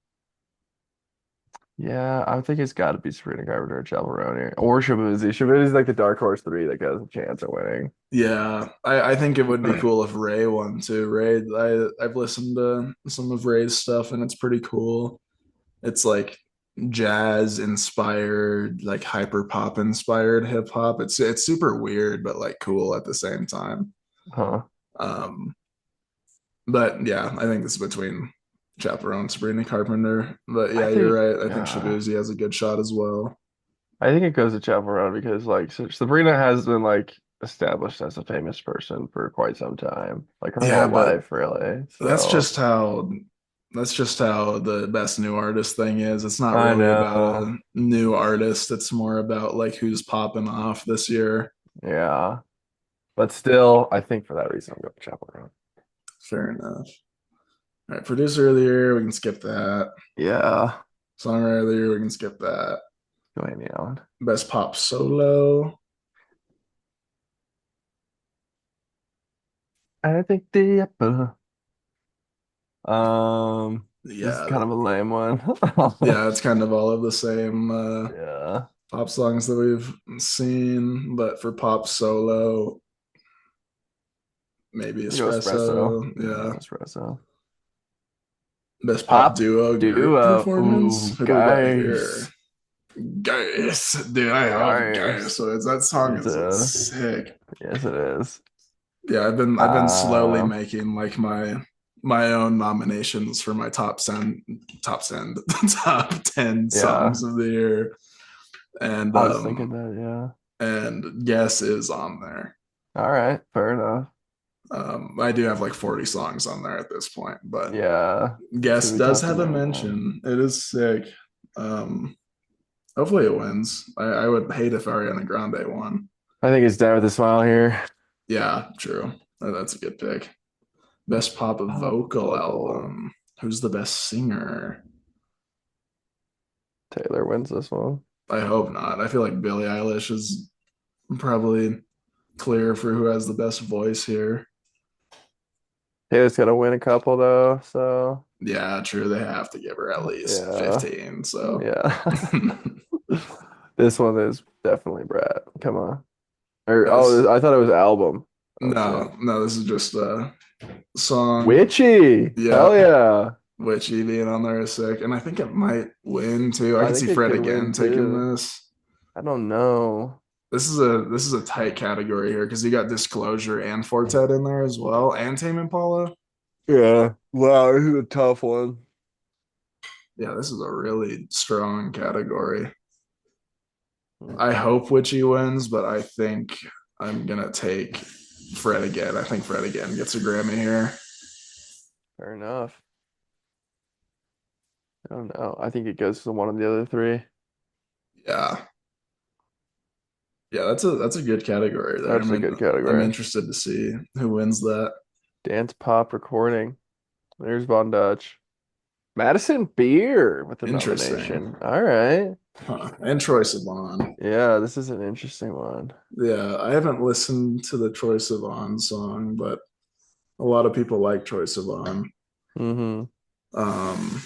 S1: yeah, I think it's got to be Sabrina Carpenter or Chaperone or Shabuzi. Shabuzi's like the dark horse three that has a chance at winning.
S2: yeah. I think it would be cool if Ray won too. Ray, I've listened to some of Ray's stuff, and it's pretty cool. It's like jazz inspired, like hyper pop inspired hip hop. It's super weird, but like cool at the same time.
S1: Huh.
S2: Um, but yeah, I think it's between Chaperone, Sabrina Carpenter. But
S1: I
S2: yeah, you're
S1: think,
S2: right. I think
S1: yeah,
S2: Shabuzi has a good shot as well.
S1: I think it goes to Chaperone because like Sabrina has been like established as a famous person for quite some time, like her
S2: Yeah,
S1: whole
S2: but
S1: life, really.
S2: that's
S1: So
S2: just how that's just how the best new artist thing is. It's not
S1: I
S2: really about
S1: know,
S2: a new artist. It's more about like who's popping off this year.
S1: yeah, but still, I think for that reason, I'm going Chaperone.
S2: Fair enough. All right, producer of the year, we can skip that.
S1: Yeah,
S2: Songwriter of the year, we can skip that.
S1: go Amy Allen.
S2: Best pop solo.
S1: I think the apple. This is
S2: Yeah,
S1: kind of a lame one.
S2: yeah, it's kind of all of the same
S1: Yeah,
S2: pop songs that we've seen, but for pop solo, maybe
S1: go espresso.
S2: espresso.
S1: Yeah,
S2: Yeah.
S1: espresso.
S2: Best pop
S1: Pop
S2: duo group
S1: duo.
S2: performance.
S1: Ooh,
S2: Who do we got here?
S1: guys.
S2: Guys, dude, I love guys.
S1: Guys.
S2: So that song
S1: It's
S2: is
S1: a,
S2: sick.
S1: yes, it is.
S2: Yeah, I've been slowly
S1: Um,
S2: making like my own nominations for my top 10
S1: yeah,
S2: songs of the year, and
S1: I was thinking that, yeah.
S2: Guess is on there.
S1: All right, fair enough.
S2: I do have like 40 songs on there at this point, but
S1: Yeah, it's
S2: Guess
S1: gonna be
S2: does
S1: tough to
S2: have a
S1: name one.
S2: mention. It is sick. Um, Hopefully it wins. I would hate if Ariana Grande won.
S1: I think it's down with a smile here.
S2: Yeah, true. That's a good pick. Best pop
S1: Pop
S2: vocal
S1: vocal.
S2: album. Who's the best singer?
S1: Taylor wins this one.
S2: I hope not. I feel like Billie Eilish is probably clear for who has the best voice here.
S1: Taylor's gonna win a couple though, so
S2: Yeah, true. They have to give her at least
S1: Yeah.
S2: 15. So
S1: Yeah. This one is definitely Brat. Come on. Or
S2: that's
S1: I thought it was album. Oh shit.
S2: no, this is just a song.
S1: Witchy.
S2: Yeah,
S1: Hell yeah.
S2: Witchy being on there is sick. And I think it might win too. I
S1: I
S2: can see
S1: think it
S2: Fred
S1: could
S2: again
S1: win
S2: taking
S1: too.
S2: this.
S1: I don't know.
S2: This is a tight category here because you got Disclosure and Fortet in there as well, and Tame Impala.
S1: Yeah. Wow, this is a tough one.
S2: Yeah, this is a really strong category. I hope Witchy wins, but I think I'm gonna take Fred again. I think Fred again gets a Grammy here.
S1: Fair enough. I don't know. I think it goes to one of the other three.
S2: Yeah, yeah, that's a good category there. I
S1: That's a
S2: mean,
S1: good
S2: I'm
S1: category.
S2: interested to see who wins that.
S1: Dance pop recording. There's Von Dutch. Madison Beer with the
S2: Interesting,
S1: nomination. All right.
S2: huh? And Troye Sivan.
S1: Yeah, this is an interesting one.
S2: Yeah, I haven't listened to the Troye Sivan song, but a lot of people like Troye Sivan.
S1: Mm-hmm.
S2: Um,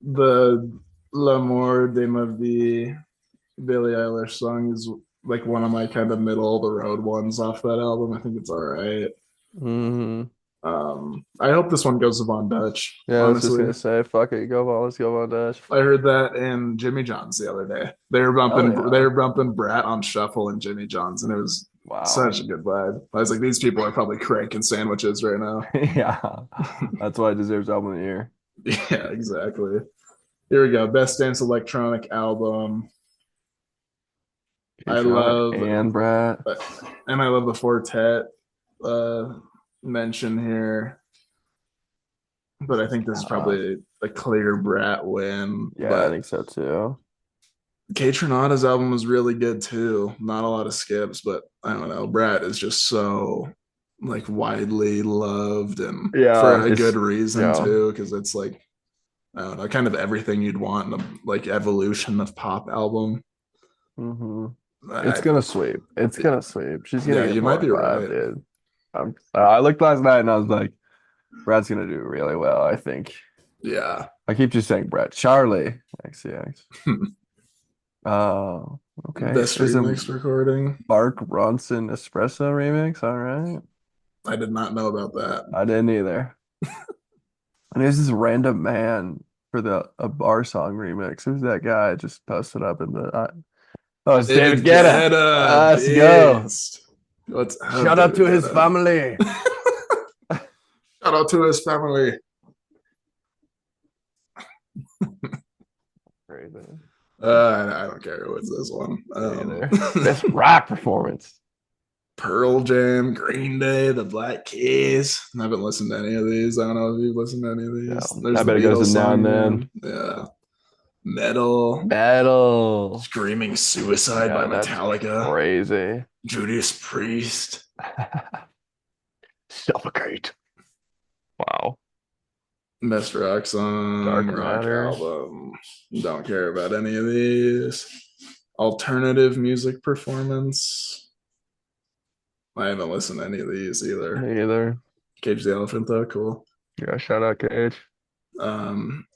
S2: the L'amour de ma vie Billie Eilish song is like one of my kind of middle of the road ones off that album. I think it's all right.
S1: Mm-hmm.
S2: I hope this one goes to Von Dutch.
S1: Yeah, I was just
S2: Honestly,
S1: gonna say, fuck it, go Von, let's go Von Dutch.
S2: I heard that in Jimmy John's the other day.
S1: Oh
S2: They
S1: yeah.
S2: were bumping Brat on shuffle and Jimmy John's, and it was
S1: Wow.
S2: such a good vibe. I was like, these people are probably cranking sandwiches right now.
S1: Yeah. That's why it deserves album of the year.
S2: Yeah, exactly. Here we go. Best dance electronic album. I
S1: Patreon
S2: love,
S1: and Brat.
S2: and I love the Fortet uh, mention here, but I think this is probably a clear Brat win.
S1: Yeah, I
S2: But
S1: think so too.
S2: K Tronada's album was really good too. Not a lot of skips, but I don't know. Brat is just so like widely loved and
S1: Yeah,
S2: for a good reason
S1: yeah.
S2: too, because it's like I don't know, kind of everything you'd want in a like evolution of pop album.
S1: Mm-hmm. It's
S2: I,
S1: gonna sweep. It's gonna sweep. She's gonna
S2: yeah,
S1: get
S2: you
S1: four
S2: might
S1: or
S2: be
S1: five,
S2: right.
S1: dude. I looked last night and I was like, Brad's gonna do really well, I think.
S2: Yeah.
S1: I keep just saying Brad. Charlie, XCX. Oh, okay.
S2: Best
S1: There's a
S2: remix recording.
S1: Mark Ronson Espresso remix. All right.
S2: I did not know about that.
S1: I didn't either. And there's this random man for the a bar song remix. Who's that guy? I just posted up in the. Oh, it's David Guetta.
S2: Guetta,
S1: Let's go.
S2: beast. What's up,
S1: Shout out to
S2: David
S1: his
S2: Guetta?
S1: family.
S2: Shout out to his family.
S1: Crazy.
S2: I don't care who wins this one.
S1: Best rock performance.
S2: Pearl Jam, Green Day, The Black Keys. I haven't listened to any of these. I don't know if you've listened to any of these.
S1: No,
S2: There's
S1: I
S2: the
S1: bet it goes
S2: Beatles
S1: to now
S2: song
S1: and then.
S2: again. Yeah. Metal.
S1: Battle.
S2: Screaming Suicide by
S1: That's
S2: Metallica.
S1: crazy.
S2: Judas Priest.
S1: Suffocate. Wow.
S2: Best rock song,
S1: Dark
S2: rock
S1: Matter.
S2: album. Don't care about any of these. Alternative music performance. I haven't listened to any of these either.
S1: Me either.
S2: Cage the Elephant, though, cool.
S1: Yeah, shout out Cage.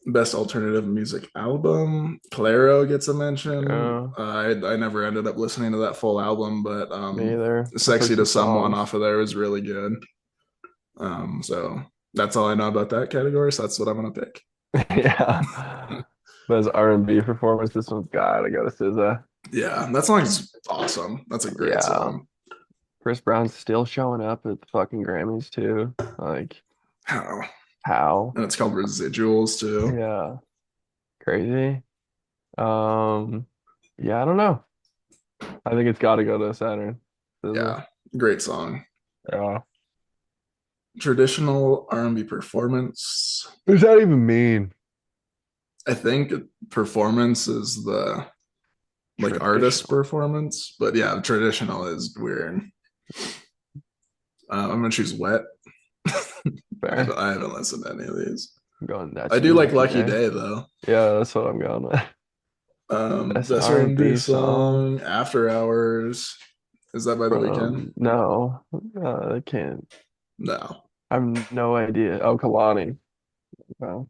S2: Best alternative music album. Claro gets a mention.
S1: Yeah.
S2: I never ended up listening to that full album, but
S1: Me either.
S2: Sexy to Someone
S1: Songs.
S2: off of there was really good. So that's all I know about that category. So that's what I'm gonna pick.
S1: Yeah. Best R&B performance. This one's gotta go to SZA.
S2: Yeah, that song's awesome. That's a great
S1: Yeah.
S2: song.
S1: Chris Brown's still showing up at the fucking Grammys too. Like,
S2: How? And it's called Residuals too.
S1: Yeah. Crazy. Yeah, I don't know. I think it's gotta go to Saturn. SZA.
S2: Yeah, great song.
S1: Yeah.
S2: Traditional R&B performance.
S1: What does that even mean?
S2: I think performance is the like artist performance, but yeah, traditional is weird. I'm gonna choose Wet. I haven't listened to any of these.
S1: I'm going that.
S2: I do like Lucky Day though.
S1: Yeah, that's what I'm going with.
S2: Best R&B song, After Hours. Is that by The Weeknd?
S1: No, I can't.
S2: No.
S1: I have no idea. Oh, Kalani. Well,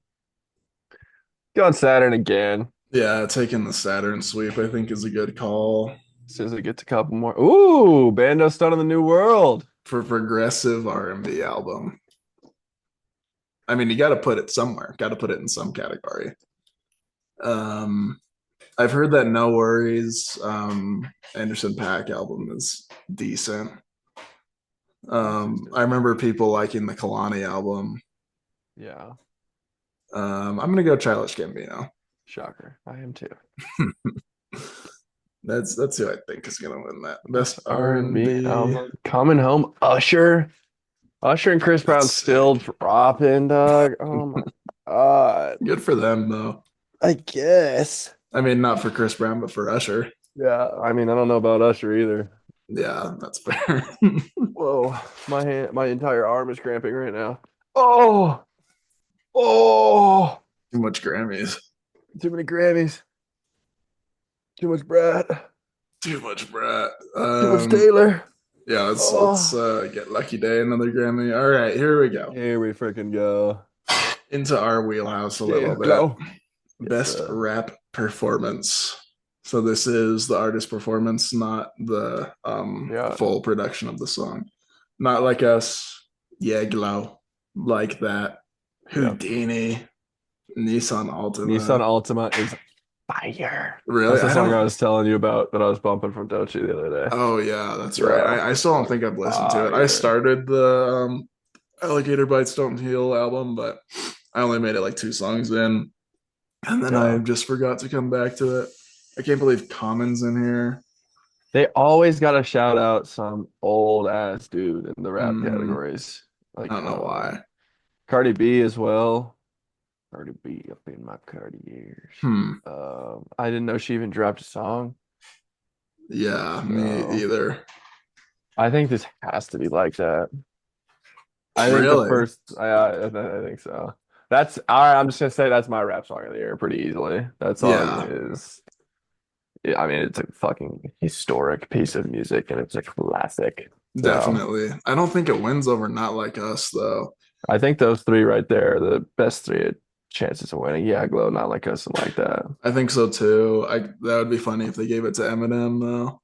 S1: going Saturn again.
S2: Yeah, taking the Saturn sweep, I think, is a good call
S1: As soon as it gets a couple more. Ooh, Bando Stun on the New World.
S2: for progressive R&B album. I mean, you got to put it somewhere. Got to put it in some category. Um, I've heard that No Worries Anderson .Paak album is decent. I remember people liking the Kalani album.
S1: Yeah,
S2: I'm gonna go Childish Gambino.
S1: shocker. I am too.
S2: That's who I think is gonna win that.
S1: Best
S2: Best
S1: R&B
S2: R&B.
S1: album. Coming Home, Usher. Usher and Chris Brown
S2: That's
S1: still
S2: sick.
S1: dropping, dog. Oh my God.
S2: Good for them though.
S1: I guess.
S2: I mean, not for Chris Brown, but for Usher.
S1: Yeah, I mean, I don't know about Usher either.
S2: Yeah, that's fair.
S1: Whoa, my entire arm is cramping right now. Oh, oh,
S2: Too much Grammys.
S1: too many Grammys, too much Brat,
S2: Too much Brat.
S1: too much Taylor.
S2: Yeah, let's
S1: Oh,
S2: get Lucky Day another Grammy. All right, here we go.
S1: here we freaking go.
S2: Into our wheelhouse a
S1: Yeah,
S2: little bit.
S1: glow. Yes,
S2: Best rap performance. So this is the artist performance, not the
S1: yeah.
S2: full production of the song. Not like us, yeah, glow, like that.
S1: Yeah.
S2: Houdini, Nissan
S1: Nissan
S2: Altima.
S1: Altima is fire.
S2: Really?
S1: That's the
S2: I
S1: song I
S2: don't.
S1: was telling you about that I was bumping from Dochi the other day.
S2: Oh yeah, that's right.
S1: Yeah,
S2: I still don't think I've listened to it. I
S1: fire.
S2: started the Alligator Bites Don't Heal album, but I only made it like two songs in, and then I
S1: Yeah.
S2: just forgot to come back to it. I can't believe Common's in here.
S1: They always got to shout out some old ass dude in the rap
S2: Hmm.
S1: categories.
S2: I
S1: Like,
S2: don't know why.
S1: Cardi B as well. Cardi B up in my Cardi years.
S2: Hmm.
S1: I didn't know she even dropped a song.
S2: Yeah, me
S1: So
S2: either.
S1: I think this has to be like that. I think the
S2: Really?
S1: first, I think so. That's all right. I'm just gonna say that's my rap song of the year pretty easily. That song
S2: Yeah,
S1: is, I mean, it's a fucking historic piece of music and it's a classic. So
S2: definitely. I don't think it wins over Not Like Us though.
S1: I think those three right there are the best three chances of winning. Yeah, Glow, Not Like Us, and Like That.
S2: I think so too. That would be funny if they gave it to Eminem though.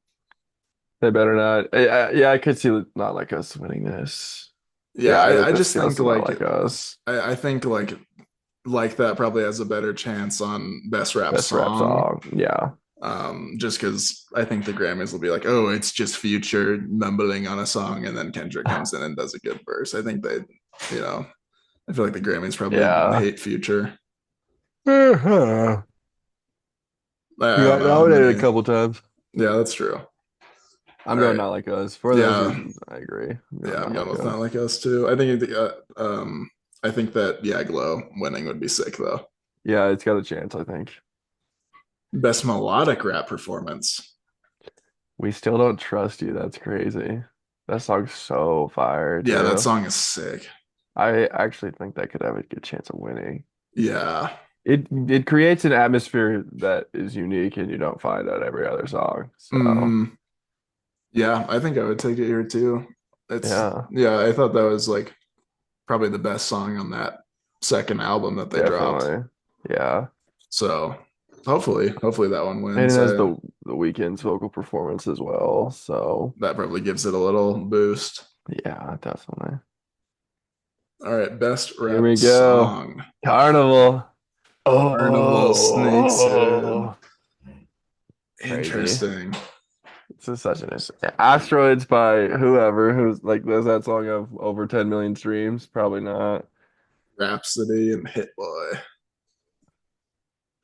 S1: They better not. Yeah, I could see Not Like Us winning this.
S2: Yeah,
S1: Yeah,
S2: I
S1: this
S2: just
S1: feels
S2: think
S1: Not Like Us.
S2: I think like that probably has a better chance on best rap
S1: Best rap
S2: song.
S1: song. Yeah.
S2: Just because I think the Grammys will be like, oh, it's just Future mumbling on a song, and then Kendrick comes in and does a good verse. I think they, you know, I feel like the Grammys probably
S1: Yeah.
S2: hate Future.
S1: Uh-huh.
S2: I
S1: He
S2: don't
S1: got
S2: know how
S1: nominated a
S2: many.
S1: couple times.
S2: Yeah, that's true.
S1: I'm
S2: All
S1: going
S2: right.
S1: Not Like Us. For those
S2: Yeah,
S1: reasons, I agree. I'm going
S2: yeah, I'm
S1: Not
S2: going
S1: Like
S2: with
S1: Us.
S2: Not Like Us too. I think that yeah, Glow winning would be sick though.
S1: Yeah, it's got a chance, I think.
S2: Best melodic rap performance.
S1: We Still Don't Trust You. That's crazy. That song's so fire,
S2: Yeah, that
S1: too.
S2: song is sick.
S1: I actually think that could have a good chance of winning.
S2: Yeah.
S1: It creates an atmosphere that is unique and you don't find on every other song. So
S2: Hmm. Yeah, I think I would take it here too. It's
S1: yeah,
S2: yeah, I thought that was like probably the best song on that second album that they dropped.
S1: definitely. Yeah.
S2: So hopefully that one
S1: And it
S2: wins.
S1: has the Weeknd's vocal performance as well. So
S2: That probably gives it a little boost.
S1: yeah, definitely.
S2: All right, best
S1: Here
S2: rap
S1: we go.
S2: song.
S1: Carnival.
S2: Carnival sneaks in.
S1: Oh, crazy.
S2: Interesting.
S1: This is such an Asteroids by whoever who's like does that song have over 10 million streams? Probably not.
S2: Rhapsody and Hit Boy.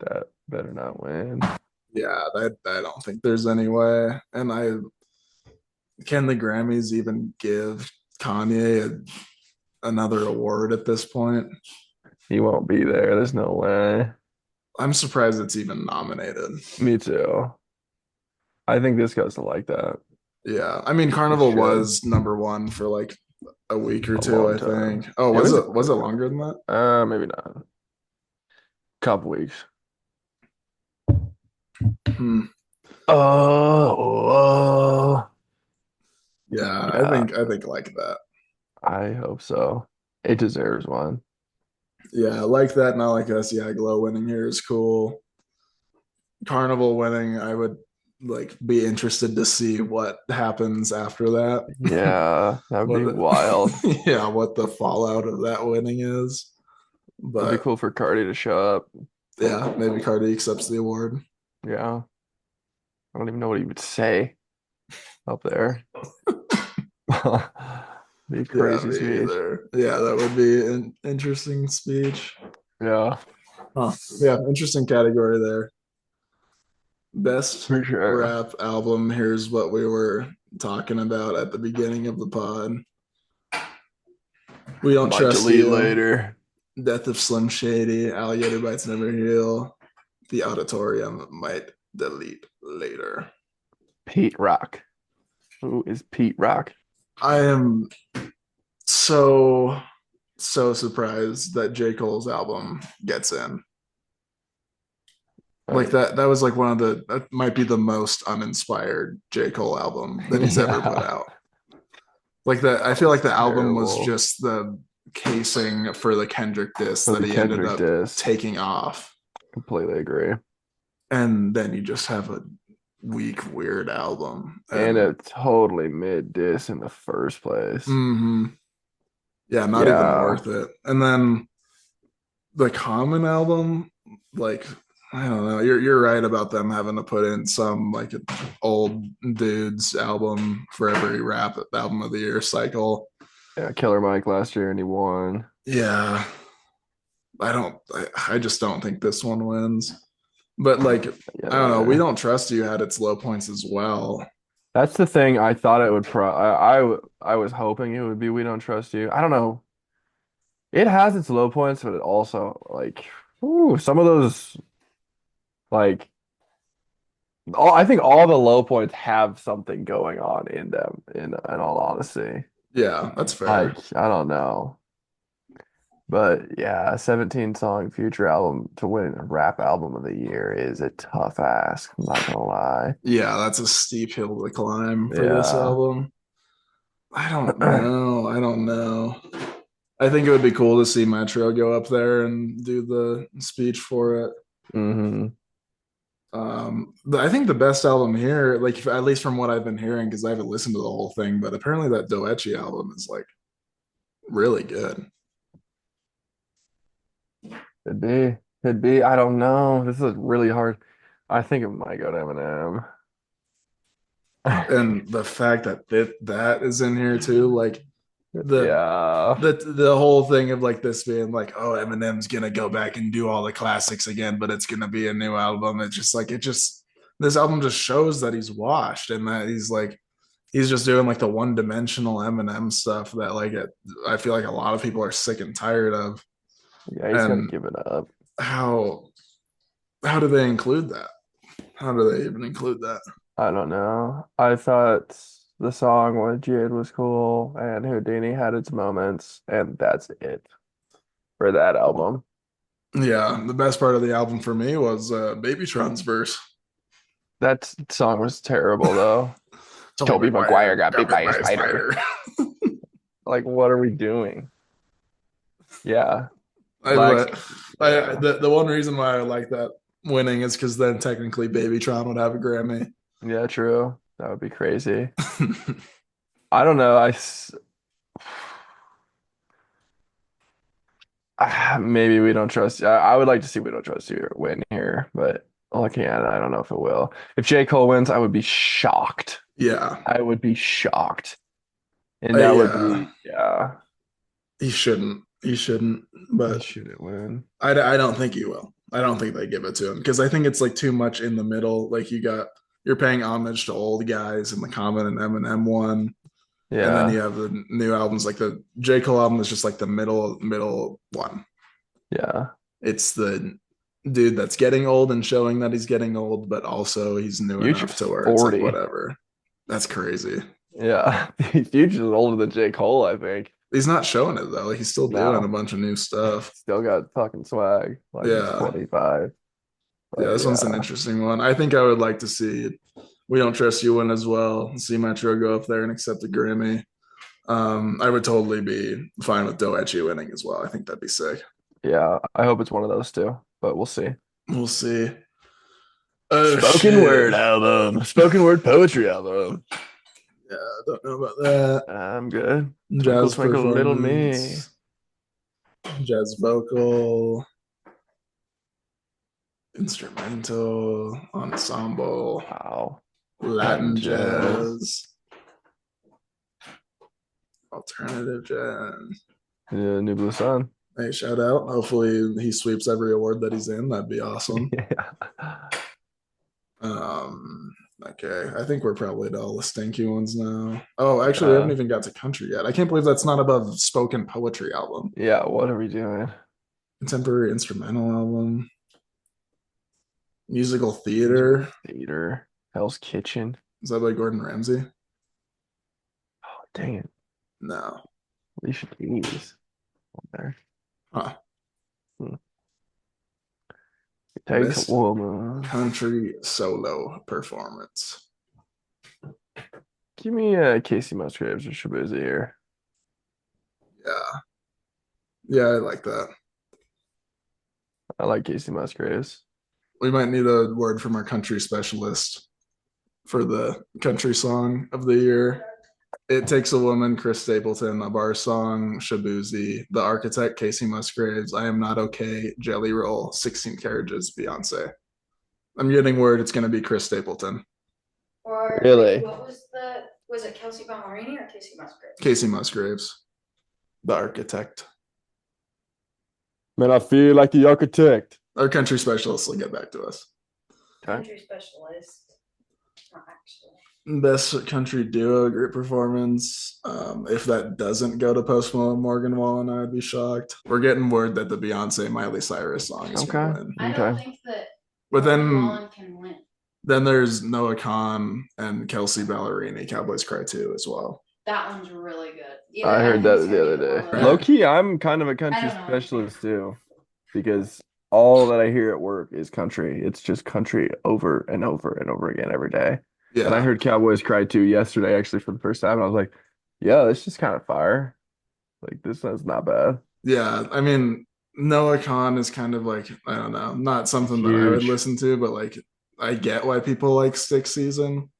S1: That better not win.
S2: Yeah, that I don't think there's any way. And I can the Grammys even give Kanye another award at this point?
S1: He won't be there. There's no way.
S2: I'm surprised it's even nominated.
S1: Me too. I think this goes to Like That.
S2: Yeah, I mean
S1: It
S2: Carnival
S1: should.
S2: was number one for like a week or
S1: A
S2: two,
S1: long
S2: I
S1: time.
S2: think. Oh,
S1: It was
S2: was it longer than that?
S1: maybe not. Couple weeks.
S2: Hmm.
S1: Oh,
S2: Yeah,
S1: yeah.
S2: I think like that.
S1: I hope so. It deserves one.
S2: Yeah, I like that. Not like us. Yeah, Glow winning here is cool. Carnival winning, I would like be interested to see what happens after that.
S1: Yeah, that would be
S2: What,
S1: wild.
S2: yeah, what the fallout of that winning is.
S1: It'd be
S2: But
S1: cool for Cardi to show up.
S2: yeah, maybe Cardi accepts the award.
S1: Yeah. I don't even know what he would say up there. Be
S2: Yeah,
S1: crazy
S2: me
S1: speech.
S2: either. Yeah, that would be an interesting speech.
S1: Yeah,
S2: Huh. Yeah, interesting category there. Best
S1: for sure.
S2: rap album. Here's what we were talking about at the beginning of the pod. We Don't
S1: Might
S2: Trust
S1: delete
S2: You,
S1: later.
S2: Death of Slim Shady, Alligator Bites Never Heal, The Auditorium Might Delete Later.
S1: Pete Rock. Who is Pete Rock?
S2: I am so surprised that J. Cole's album gets in. Like that was like one of the that might be the most uninspired J. Cole album that he's ever put
S1: Yeah,
S2: out. Like that, I
S1: that
S2: feel
S1: was
S2: like the album was
S1: terrible.
S2: just the casing for the Kendrick diss
S1: For
S2: that
S1: the
S2: he ended
S1: Kendrick
S2: up
S1: diss.
S2: taking off.
S1: Completely agree.
S2: And then you just have a weak, weird album.
S1: And
S2: And
S1: a totally mid diss in the first place.
S2: mhm, yeah, not even
S1: Yeah.
S2: worth it. And then the Common album, like I don't know, you're right about them having to put in some like an old dude's album for every rap album of the year cycle.
S1: Yeah, Killer Mike last year and he won.
S2: Yeah, I just don't think this one wins. But like,
S1: Yeah,
S2: I don't know, We
S1: neither.
S2: Don't Trust You had its low points as well.
S1: That's the thing I thought it would I was hoping it would be We Don't Trust You. I don't know. It has its low points, but it also like some of those like I think all the low points have something going on in them in all honesty.
S2: Yeah, that's
S1: Like,
S2: fair.
S1: I don't know. But yeah, a 17 song future album to win a rap album of the year is a tough ask. I'm not gonna lie.
S2: Yeah, that's a steep hill to climb for this
S1: Yeah.
S2: album. I don't know. I don't know. I think it would be cool to see Metro go up there and do the speech for it.
S1: hmm
S2: I think the best album here, like at least from what I've been hearing, because I haven't listened to the whole thing, but apparently that Doechi album is like really good.
S1: Could be. Could be. I don't know. This is really hard. I think it might go to Eminem.
S2: And the fact that that is in here too, like the
S1: Yeah.
S2: the whole thing of like this being like, oh, Eminem's gonna go back and do all the classics again, but it's gonna be a new album. It's just like it just this album just shows that he's washed and that he's just doing like the one dimensional Eminem stuff that I feel like a lot of people are sick and tired of.
S1: Yeah, he's got to
S2: And
S1: give it up.
S2: how how do they include that? How do they even include that?
S1: I don't know. I thought the song with Jid was cool and Houdini had its moments, and that's it for that album.
S2: Yeah, the best part of the album for me was Babytron's verse.
S1: That song was terrible though.
S2: Tobey
S1: Toby Maguire
S2: Maguire
S1: got
S2: got
S1: bit
S2: bit
S1: by a
S2: by a
S1: spider.
S2: spider.
S1: Like, what are we doing? Yeah,
S2: I,
S1: Black's,
S2: but I
S1: yeah,
S2: the one reason why I like that winning is because then technically Babytron would have a Grammy.
S1: yeah, true. That would be crazy. I don't know. Maybe we don't trust. I would like to see we don't trust you win here, but looking at it, I don't know if it will. If J. Cole wins, I would be shocked.
S2: Yeah,
S1: I would be shocked, and that would
S2: yeah,
S1: be yeah.
S2: he shouldn't. He shouldn't.
S1: He
S2: But
S1: shouldn't win.
S2: I don't think he will. I don't think they give it to him because I think it's like too much in the middle. Like you're paying homage to old guys in the Common and Eminem one, and then you
S1: Yeah,
S2: have the new albums. Like the J Cole album is just like the middle one.
S1: yeah.
S2: It's the dude that's getting old and showing that he's getting old, but also he's new enough
S1: Future's
S2: to where it's like
S1: 40.
S2: whatever. That's crazy.
S1: Yeah, Future's older than J. Cole, I think.
S2: He's not showing it though. Like he's still doing a
S1: No,
S2: bunch of new stuff.
S1: still got fucking swag. Like he's
S2: Yeah.
S1: 25.
S2: Yeah,
S1: But
S2: this one's an
S1: yeah,
S2: interesting one. I think I would like to see We Don't Trust You win as well. See Metro go up there and accept a Grammy. I would totally be fine with Doechi winning as well. I think that'd be sick.
S1: Yeah, I hope it's one of those two, but we'll see.
S2: We'll see. Oh
S1: Spoken word
S2: shit.
S1: album. Spoken word poetry album.
S2: Yeah, I don't know about that.
S1: I'm good. Twinkle,
S2: Jazz
S1: twinkle, little me.
S2: performance, jazz vocal, instrumental, ensemble,
S1: Wow.
S2: Latin
S1: Jazz.
S2: jazz, alternative jazz.
S1: Yeah, New Blue Sun.
S2: Hey, shout out. Hopefully he sweeps every award that he's in. That'd be awesome.
S1: Yeah.
S2: Um, okay. I think we're probably at all the stinky ones now. Oh, actually, we
S1: Yeah.
S2: haven't even got to country yet. I can't believe that's not above spoken poetry album.
S1: Yeah, what are we doing?
S2: Contemporary instrumental album. Musical theater.
S1: Theater. Hell's Kitchen.
S2: Is that by Gordon Ramsay?
S1: Oh, dang it.
S2: No.
S1: Alicia Keys on there.
S2: Huh.
S1: It takes
S2: Best
S1: a woman.
S2: country solo performance.
S1: Give me Casey Musgraves or Shabuzi here.
S2: Yeah. Yeah, I like that.
S1: I like Casey Musgraves.
S2: We might need a word from our country specialist for the country song of the year. It Takes a Woman, Chris Stapleton, A Bar Song, Shabuzi, The Architect, Casey Musgraves, I Am Not Okay, Jelly Roll, 16 Carriages, Beyonce. I'm getting word it's going to be Chris Stapleton.
S3: Or
S1: Really?
S3: wait, was it Kelsey Ballerini or Casey Musgraves?
S2: Casey Musgraves, The Architect.
S1: Man, I feel like the architect.
S2: Our country specialist will get back to us.
S3: Country specialist. Not actually.
S2: Best country duo group performance. If that doesn't go to Post Malone, Morgan Wallen, I'd be shocked. We're getting word that the Beyonce Miley Cyrus song is going to win.
S3: I don't think that
S2: But then,
S3: Wallen can win.
S2: then there's Noah Khan and Kelsey Ballerini, Cowboys Cry 2 as well.
S3: That one's really good.
S1: I heard
S3: think
S1: that
S3: it's
S1: the
S3: gonna
S1: other
S3: be
S1: day.
S3: one of those.
S1: Low key, I'm kind of a country
S3: don't know.
S1: specialist too, because all that I hear at work is country. It's just country over and over and over again every day.
S2: Yeah.
S1: And I heard Cowboys Cry 2 yesterday, actually, for the first time. And I was like, yeah, this is kind of fire. Like, this is not bad.
S2: Yeah. I mean, Noah Khan is kind of like, I don't know, not something that I would
S1: Huge.
S2: listen to, but like, I get why people like Stick Season.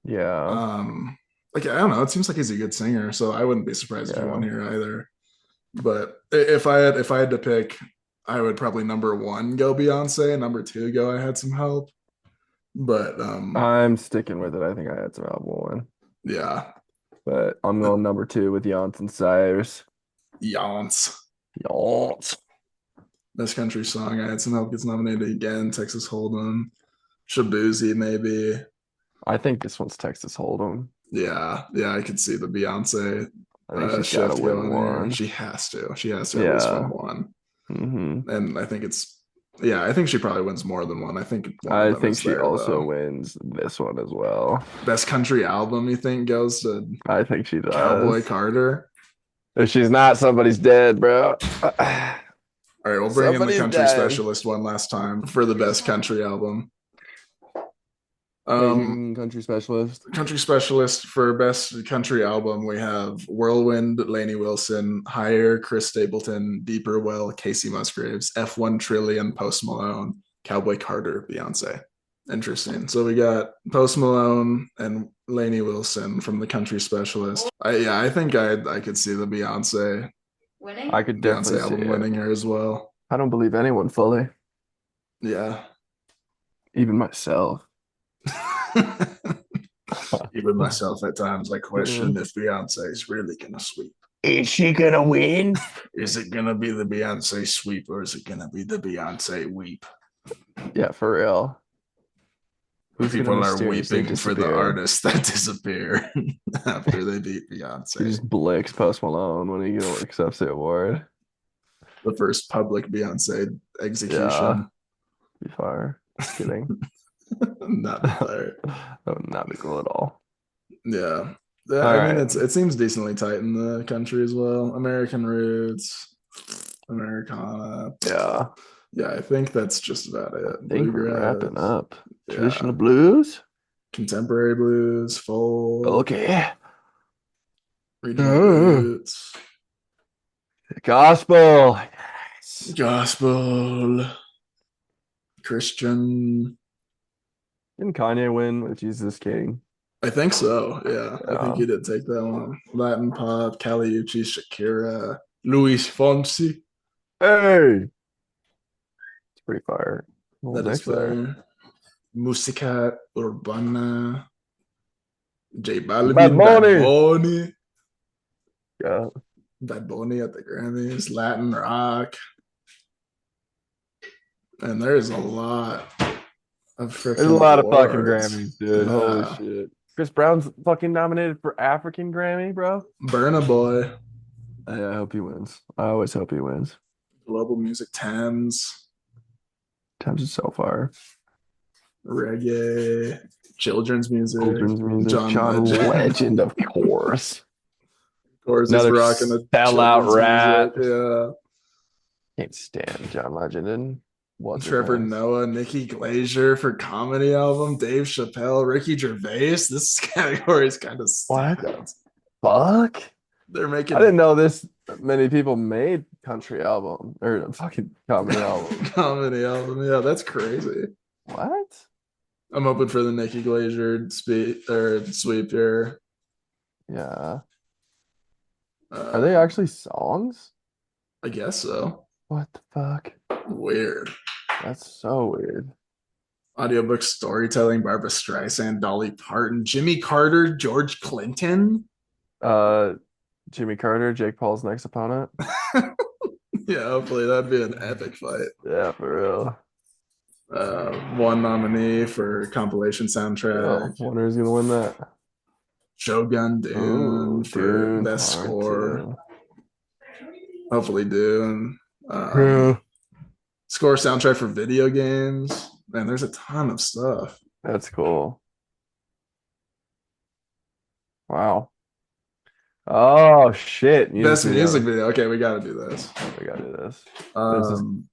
S1: Yeah.
S2: Like, I don't know, it seems like he's a good singer, so I wouldn't be surprised if he
S1: Yeah.
S2: won here either. But if I had to pick, I would probably number one go Beyonce, number two go I Had Some Help. But
S1: I'm sticking with it. I think I had some album one.
S2: yeah,
S1: But I'm going number two with Yance and Cyrus.
S2: Yance.
S1: Yance.
S2: Best country song, I Had Some Help gets nominated again. Texas Hold'em, Shabuzi maybe.
S1: I think this one's Texas Hold'em.
S2: Yeah, I could see the Beyonce
S1: I think she's
S2: shift
S1: got to win
S2: going here.
S1: one.
S2: She has to at least win one.
S1: Mm-hmm.
S2: And I think I think she probably wins more than one. I think
S1: I think she also wins this one as well.
S2: Best country album, you think goes to
S1: I think she does.
S2: Cowboy Carter?
S1: If she's not, somebody's dead, bro.
S2: All right, we'll bring in the
S1: Somebody's
S2: country
S1: dead.
S2: specialist one last time for the best country album.
S1: Country specialist.
S2: Country specialist for best country album, we have Whirlwind, Lainey Wilson, Higher, Chris Stapleton, Deeper Well, Casey Musgraves, F1 Trillion, Post Malone, Cowboy Carter, Beyonce. Interesting. So we got Post Malone and Lainey Wilson from the country specialist. I think I could see the Beyonce
S3: Winning?
S1: I could definitely
S2: Beyonce album
S1: see it.
S2: winning here as well.
S1: I don't believe anyone fully,
S2: Yeah.
S1: even myself.
S2: Even myself at times, I question if Beyonce is really gonna sweep.
S1: Is she gonna win?
S2: Is it gonna be the Beyonce sweep or is it gonna be the Beyonce weep?
S1: Yeah, for real. Who's
S2: People
S1: gonna
S2: are
S1: mysteriously
S2: weeping for the
S1: disappear?
S2: artists that disappear after they beat
S1: He
S2: Beyonce.
S1: just blicks Post Malone when he accepts the award.
S2: The first public Beyonce execution.
S1: Yeah. Be fire. Just kidding.
S2: Not there.
S1: That would not be cool at all.
S2: Yeah.
S1: All
S2: I mean,
S1: right.
S2: it seems decently tight in the country as well. American Roots, Americana.
S1: Yeah.
S2: Yeah, I think that's just about it.
S1: I think we're wrapping
S2: Bluegrass,
S1: up.
S2: yeah.
S1: Traditional blues.
S2: Contemporary blues, folk,
S1: Okay.
S2: regional roots.
S1: Gospel.
S2: Gospel. Christian.
S1: Didn't Kanye win with Jesus King?
S2: I think so. Yeah, I think
S1: Yeah.
S2: he did take that one. Latin pop, Caliucci, Shakira, Luis Fonsi.
S1: Hey, it's pretty fire. Little
S2: That is
S1: mix there.
S2: fair. Musica Urbana. J
S1: Bad
S2: Balvin, Bad
S1: Bunny.
S2: Bunny.
S1: Yeah.
S2: Bad Bunny at the Grammys. Latin rock. And there's a lot of
S1: There's a
S2: freaking
S1: lot of fucking
S2: awards.
S1: Grammys, dude. Holy
S2: Yeah.
S1: shit. Chris Brown's fucking nominated for African Grammy, bro.
S2: Burna Boy.
S1: I hope he wins. I always hope he wins.
S2: Global Music Thames.
S1: Times is so far.
S2: Reggae. Children's music.
S1: Children's music.
S2: John
S1: John
S2: Legend.
S1: Legend, of course.
S2: Of course, he's
S1: Another
S2: rocking the
S1: sellout
S2: children's
S1: rat.
S2: music. Yeah.
S1: Can't stand John Legend and what's his
S2: Trevor
S1: name?
S2: Noah, Nikki Glaser for comedy album, Dave Chappelle, Ricky Gervais. This category is kind of
S1: What
S2: stacked.
S1: the fuck?
S2: They're making
S1: I didn't know this many people made country album or fucking comedy album.
S2: comedy album. Yeah, that's crazy.
S1: What?
S2: I'm hoping for the Nikki Glaser sweep here.
S1: Yeah. Are they actually songs?
S2: I guess so.
S1: What the fuck?
S2: Weird.
S1: That's so weird.
S2: Audiobook storytelling, Barbara Streisand, Dolly Parton, Jimmy Carter, George Clinton.
S1: Jimmy Carter, Jake Paul's next opponent.
S2: Yeah, hopefully that'd be an epic fight.
S1: Yeah, for real.
S2: One nominee for compilation
S1: Oh,
S2: soundtrack.
S1: wonder who's gonna win that.
S2: Shogun Dune
S1: Ooh,
S2: for
S1: Dune
S2: best
S1: Part
S2: score.
S1: 2.
S2: Hopefully Dune.
S1: Yeah.
S2: Score soundtrack for video games. Man, there's a ton of stuff.
S1: That's cool. Wow. Oh shit.
S2: Best music video. Okay, we gotta do this.
S1: We gotta do this. There's this
S2: Um,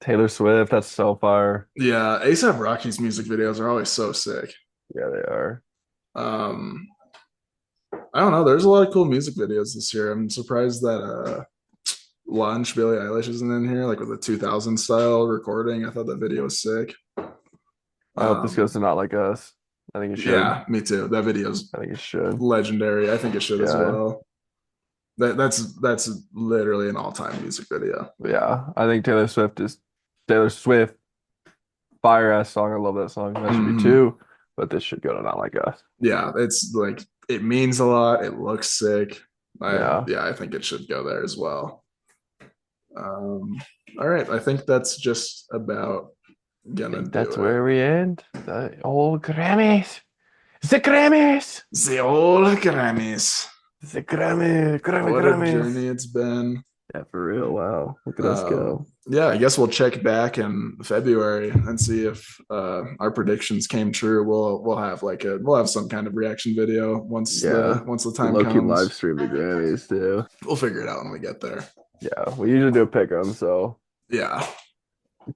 S1: Taylor Swift. That's so fire.
S2: yeah, ASAP Rocky's music videos are always so sick.
S1: Yeah, they are.
S2: I don't know. There's a lot of cool music videos this year. I'm surprised that Lunch, Billie Eilish isn't in here, like with a 2000 style recording. I thought that video was sick.
S1: I hope this goes to Not Like Us. I think it should.
S2: Yeah, me too. That video's
S1: I think it should.
S2: legendary. I think it should as
S1: Yeah.
S2: well. That's literally an all-time music video.
S1: Yeah, I think Taylor Swift. Fire ass song. I love that song. That should be 2, but this should go to Not Like Us.
S2: Yeah, it's like it means a lot. It looks sick.
S1: Yeah.
S2: I think it should go there as well. All right, I think that's just about gonna do
S1: That's
S2: it.
S1: where we end. The old Grammys. The Grammys.
S2: The old Grammys.
S1: The Grammys.
S2: What a journey it's been.
S1: Yeah, for real. Wow. Look at us go.
S2: Yeah, I guess we'll check back in February and see if our predictions came true. We'll have some kind of reaction video once the time
S1: Low-key
S2: comes.
S1: live stream the Grammys too.
S2: We'll figure it out when we get there.
S1: Yeah, we usually do a pick 'em, so
S2: Yeah.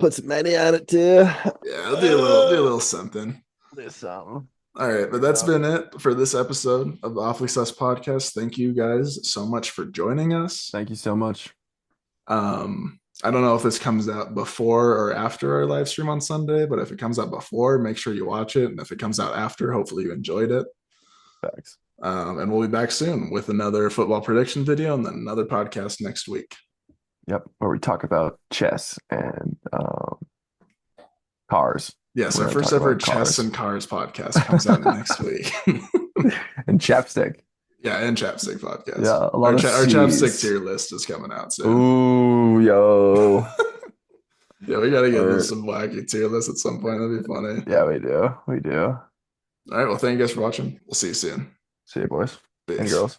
S1: put some money on it too.
S2: Yeah, we'll do a little something.
S1: Do something.
S2: All right, but that's been it for this episode of the Awfully Sus podcast. Thank you guys so much for joining us.
S1: Thank you so much.
S2: I don't know if this comes out before or after our live stream on Sunday, but if it comes out before, make sure you watch it. And if it comes out after, hopefully you enjoyed it.
S1: Thanks.
S2: And we'll be back soon with another football prediction video and then another podcast next week.
S1: Yep, where we talk about chess and cars.
S2: Yes,
S1: We're
S2: our
S1: gonna
S2: first
S1: talk
S2: ever
S1: about
S2: Chess
S1: cars.
S2: and Cars podcast comes out next week.
S1: And chapstick.
S2: Yeah, and Chapstick podcast.
S1: Yeah, a lot of
S2: our
S1: Cs.
S2: Chapstick tier list is coming out soon.
S1: Ooh, yo.
S2: Yeah, we got to get into some wacky tier lists at some point. That'd be funny.
S1: Yeah, we do. We do.
S2: All right, well, thank you guys for watching. We'll see you soon.
S1: See you, boys and
S2: Peace.
S1: girls.